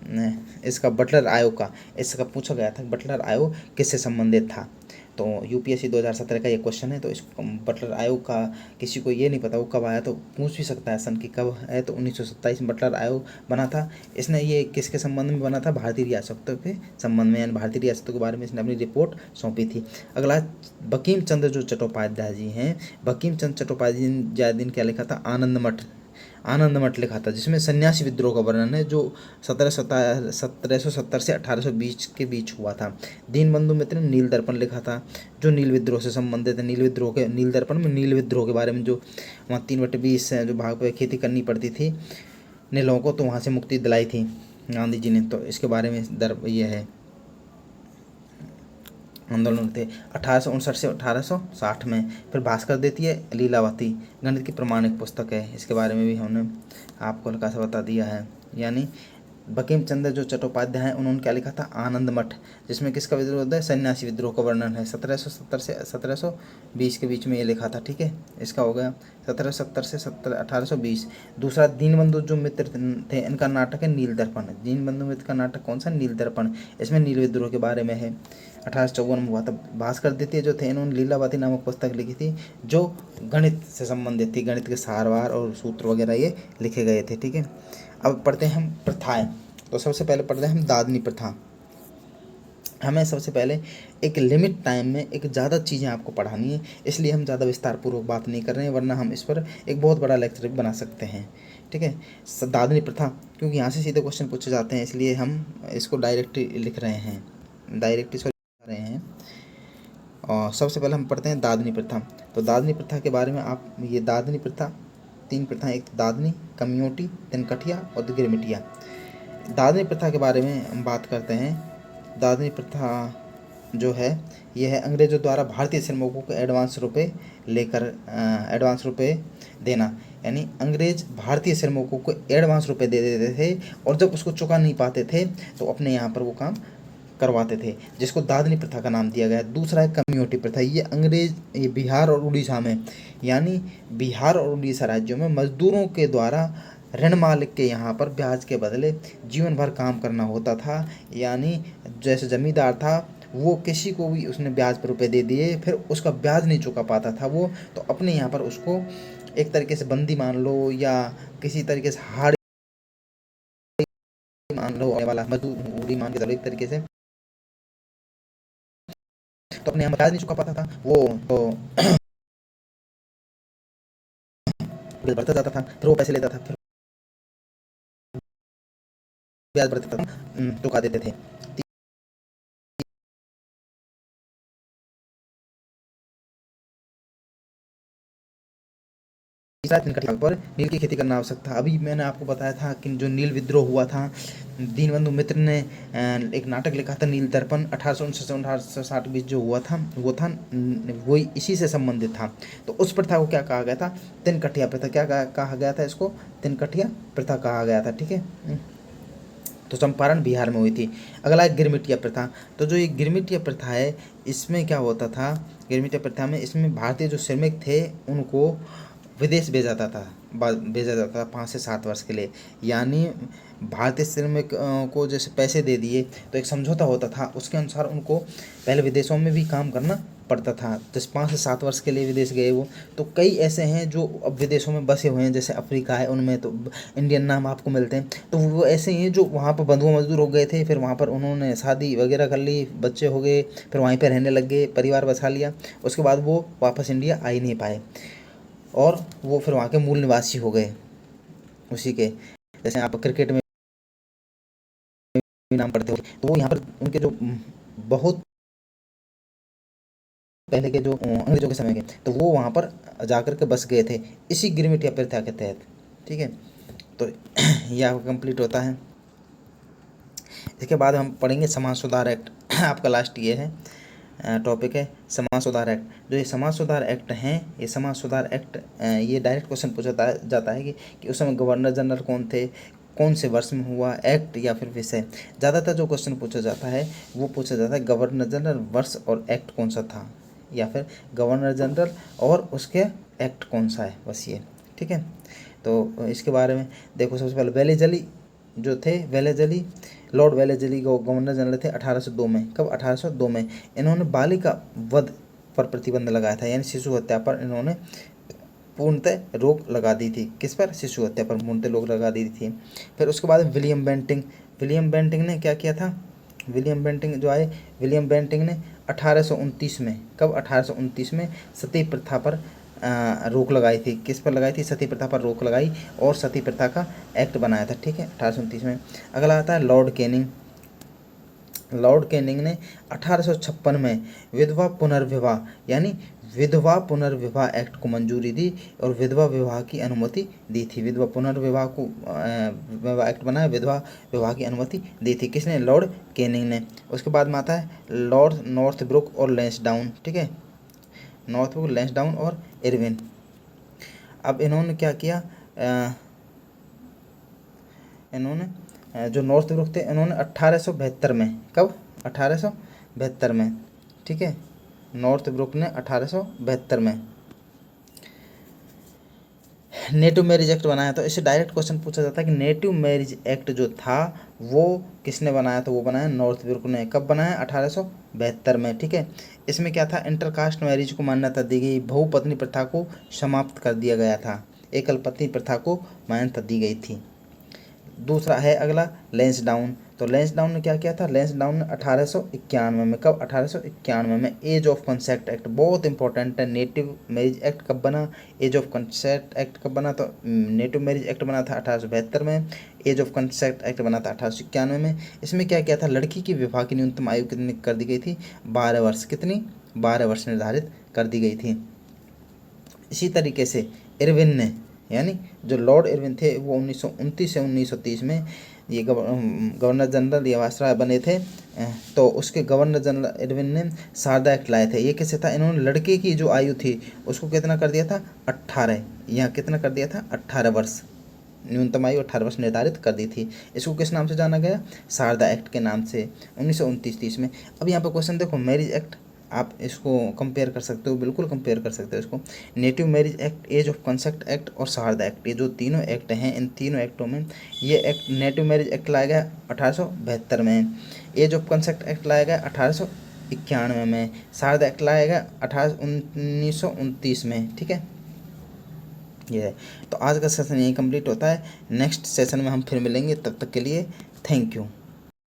इसका बटलर आयोग का, इसका पूछा गया था बटलर आयोग किससे संबंधित था। तो यूपीएससी 2017 का ये क्वेश्चन है। तो इस बटलर आयोग का किसी को ये नहीं पता वो कब आया, तो पूछ भी सकता है सन की कब है। तो 1927 में बटलर आयोग बना था। इसने ये किसके संबंध में बना था? भारतीय रियासतों के संबंध में, यानी भारतीय रियासतों के बारे में इसने अपनी रिपोर्ट सौंपी थी। अगला, बंकिम चंद्र जो चट्टोपाध्याय जी हैं, बंकिम चंद्र चट्टोपाध्याय जी ने क्या लिखा था? आनंद मठ लिखा था, जिसमें सन्यासी विद्रोह का वर्णन है, जो 1770 से 1820 के बीच हुआ था। दीनबंधु मित्र ने नील दर्पण लिखा था, जो नील विद्रोह से संबंधित है। नील दर्पण में नील विद्रोह के बारे में, जो वहाँ 3/20 जो भाग पे खेती करनी पड़ती थी नीलों को, तो वहाँ से मुक्ति दिलाई थी गांधी जी ने। तो इसके बारे में ये है आंदोलन थे 1859 से 1860 में। फिर भास्कर देती है लीलावती, गणित की प्रमाणिक पुस्तक है। इसके बारे में भी हमने आपको हल्का सा बता दिया है। यानी बंकिम चंद्र जो चट्टोपाध्याय हैं, उन्होंने क्या लिखा था? आनंद मठ, जिसमें किसका विद्रोह होता है? सन्यासी विद्रोह का वर्णन है। 1770 से 1720 के बीच में ये लिखा था, ठीक है। इसका हो गया 1770 से 1820। दूसरा, दीनबंधु जो मित्र थे, इनका नाटक है नील दर्पण। दीनबंधु मित्र का नाटक कौन सा? नील दर्पण। इसमें नील विद्रोह के बारे में है। 1854 में हुआ था। भास्कर द्वितीय जो थे, इन्होंने लीलावती नामक पुस्तक लिखी थी, जो गणित से संबंधित थी। गणित के सारवार और सूत्र वगैरह ये लिखे गए थे, ठीक है। अब पढ़ते हैं हम प्रथाएं। तो सबसे पहले पढ़ते हैं हम दादनी प्रथा। हमें सबसे पहले एक लिमिट टाइम में एक ज़्यादा चीज़ें आपको पढ़ानी है, इसलिए हम ज़्यादा विस्तारपूर्वक बात नहीं कर रहे हैं, वरना हम इस पर एक बहुत बड़ा लेक्चर भी बना सकते हैं, ठीक है। दादनी प्रथा, क्योंकि यहाँ से सीधे क्वेश्चन पूछे जाते हैं, इसलिए हम इसको डायरेक्ट लिख रहे हैं, डायरेक्ट इसको लिख रहे हैं। और सबसे पहले हम पढ़ते हैं दादनी प्रथा। तो दादनी प्रथा के बारे में आप, ये दादनी प्रथा 3 प्रथा, एक दादनी, कमियोटी, तिनकठिया और गिरमिटिया। दादनी प्रथा के बारे में हम बात करते हैं। दादनी प्रथा जो है, यह है अंग्रेजों द्वारा भारतीय श्रमिकों को एडवांस रुपए देना। यानी अंग्रेज भारतीय श्रमिकों को एडवांस रुपए दे देते थे, और जब उसको चुका नहीं पाते थे तो अपने यहाँ पर वो काम करवाते थे, जिसको दादनी प्रथा का नाम दिया गया। दूसरा है कम्युनिटी प्रथा। ये बिहार और उड़ीसा में, यानी बिहार और उड़ीसा राज्यों में मजदूरों के द्वारा ऋण मालिक के यहाँ पर ब्याज के बदले जीवन भर काम करना होता था। यानी जैसे जमींदार था, वो किसी को भी उसने ब्याज पर रुपए दे दिए, फिर उसका ब्याज नहीं चुका पाता था वो, तो अपने यहाँ पर उसको एक तरीके से बंदी मान लो, या किसी तरीके से हाड़ मान लो, वाला मजदूरी मान के चलो एक तरीके से, तो अपने यहाँ ब्याज नहीं चुका पाता था वो, तो बढ़ता जाता था, फिर वो पैसे लेता था, फिर ब्याज बढ़ता था, चुका देते थे। पर नील की खेती करना आवश्यक था। अभी मैंने आपको बताया था कि जो नील विद्रोह हुआ था, दीनबंधु मित्र ने एक नाटक लिखा था नील दर्पण, 1859 से 1860 बीच जो हुआ था, वो इसी से संबंधित था। तो उस प्रथा को क्या कहा गया था? तिनकठिया प्रथा। क्या कहा गया था इसको? तिनकठिया प्रथा कहा गया था, ठीक है। तो चंपारण बिहार में हुई थी। अगला है गिरमिटिया प्रथा। तो जो ये गिरमिटिया प्रथा है, इसमें क्या होता था, गिरमिटिया प्रथा में इसमें भारतीय जो श्रमिक थे उनको विदेश भेजा जाता था 5 से 7 वर्ष के लिए। यानी भारतीय श्रमिक को जैसे पैसे दे दिए तो एक समझौता होता था, उसके अनुसार उनको पहले विदेशों में भी काम करना पड़ता था। जैसे 5 से 7 वर्ष के लिए विदेश गए वो, तो कई ऐसे हैं जो अब विदेशों में बसे हुए हैं, जैसे अफ्रीका है, उनमें तो इंडियन नाम आपको मिलते हैं। तो वो ऐसे ही हैं जो वहाँ पर बंधुआ मजदूर हो गए थे, फिर वहाँ पर उन्होंने शादी वगैरह कर ली, बच्चे हो गए, फिर वहीं पर रहने लग गए, परिवार बसा लिया। उसके बाद वो वापस इंडिया आ ही नहीं पाए और वो फिर वहाँ के मूल निवासी हो गए उसी के। जैसे आप क्रिकेट में भी नाम पढ़ते हो, तो वो यहाँ पर उनके जो बहुत पहले के जो अंग्रेजों के समय के, तो वो वहाँ पर जाकर के बस गए थे इसी गिरमिटिया प्रथा के तहत। ठीक है, तो यह आपका कंप्लीट होता है। इसके बाद हम पढ़ेंगे समाज सुधार एक्ट। आपका लास्ट ये है टॉपिक है समाज सुधार एक्ट। जो ये समाज सुधार एक्ट हैं, ये समाज सुधार एक्ट ये डायरेक्ट क्वेश्चन पूछा जाता है कि उस समय गवर्नर जनरल कौन थे, कौन से वर्ष में हुआ एक्ट या फिर विषय। ज़्यादातर जो क्वेश्चन पूछा जाता है वो पूछा जाता है गवर्नर जनरल वर्ष और एक्ट कौन सा था, या फिर गवर्नर जनरल और उसके एक्ट कौन सा है, बस ये। ठीक है, तो इसके बारे में देखो। सबसे पहले वेलेजली जो थे, Wellesley Lord Wellesley governor general थे 1802 में। कब? 1802 में। इन्होंने बालिका वध पर प्रतिबंध लगाया था, यानी शिशु हत्या पर इन्होंने पूर्णतः रोक लगा दी थी। किस पर? शिशु हत्या पर पूर्णतः रोक लगा दी थी। फिर उसके बाद विलियम बेंटिंग। विलियम बेंटिंग ने क्या किया था? विलियम बेंटिंग जो आए, विलियम बेंटिंग ने 1829 में, कब? 1829 में सती प्रथा पर रोक लगाई थी। किस पर लगाई थी? सती प्रथा पर रोक लगाई और सती प्रथा का एक्ट बनाया था। ठीक है, 1829 में। अगला आता है लॉर्ड कैनिंग। लॉर्ड कैनिंग ने 1856 में विधवा पुनर्विवाह यानी विधवा पुनर्विवाह एक्ट को मंजूरी दी और विधवा विवाह की अनुमति दी थी। विधवा पुनर्विवाह को विवाह एक्ट बनाया, विधवा विवाह की अनुमति दी थी। किसने? लॉर्ड कैनिंग ने। उसके बाद में आता है लॉर्ड नॉर्थब्रुक और लैंसडाउन। ठीक है, नॉर्थब्रुक, लैंसडाउन और इरविन। अब इन्होंने क्या किया, इन्होंने जो नॉर्थब्रुक थे इन्होंने 1872 में, कब? 1872 में। ठीक है, नॉर्थब्रुक ने 1872 में नेटिव मैरिज एक्ट बनाया। तो इससे डायरेक्ट क्वेश्चन पूछा जाता है कि नेटिव मैरिज एक्ट जो था वो किसने बनाया? तो वो बनाया नॉर्थब्रुक ने। कब बनाया? 1872 में। ठीक है, इसमें क्या था? इंटरकास्ट मैरिज को मान्यता दी गई, बहुपत्नी प्रथा को समाप्त कर दिया गया था, एकल पत्नी प्रथा को मान्यता दी गई थी। दूसरा है अगला लैंसडाउन। तो लैंसडाउन ने क्या किया था? लैंसडाउन ने 1891 में, कब? 1891 में एज ऑफ कंसेंट एक्ट, बहुत इंपॉर्टेंट है। नेटिव मैरिज एक्ट कब बना? एज ऑफ कंसेंट एक्ट कब बना? तो नेटिव मैरिज एक्ट बना था 1872 में, एज ऑफ कंसेंट एक्ट बना था 1891 में। इसमें क्या किया था? लड़की की विवाह की न्यूनतम आयु कितनी कर दी गई थी? 12 वर्ष। कितनी? 12 वर्ष निर्धारित कर दी गई थी। इसी तरीके से इरविन ने, यानी जो लॉर्ड इरविन थे वो 1929 से 1930 में ये गवर्नर जनरल या वायसराय बने थे। तो उसके गवर्नर जनरल इरविन ने शारदा एक्ट लाए थे। ये कैसे था? इन्होंने लड़के की जो आयु थी उसको कितना कर दिया था? 18। यहाँ कितना कर दिया था? 18 वर्ष, न्यूनतम आयु 18 वर्ष निर्धारित कर दी थी। इसको किस नाम से जाना गया? शारदा एक्ट के नाम से, 1929-30 में। अब यहाँ पर क्वेश्चन देखो, मैरिज एक्ट आप इसको कंपेयर कर सकते हो, बिल्कुल कंपेयर कर सकते हो इसको। Native marriage act, age of consent act और शारदा एक्ट, ये जो तीनों एक्ट हैं, इन तीनों एक्टों में ये एक्ट, नेटिव मैरिज एक्ट लाया गया 1872 में, एज ऑफ कंसेंट एक्ट लाया गया 1891 में, शारदा एक्ट लाया गया 1929 में। ठीक है, ये है। तो आज का सेशन यही कंप्लीट होता है। नेक्स्ट सेशन में हम फिर मिलेंगे, तब तक के लिए थैंक यू।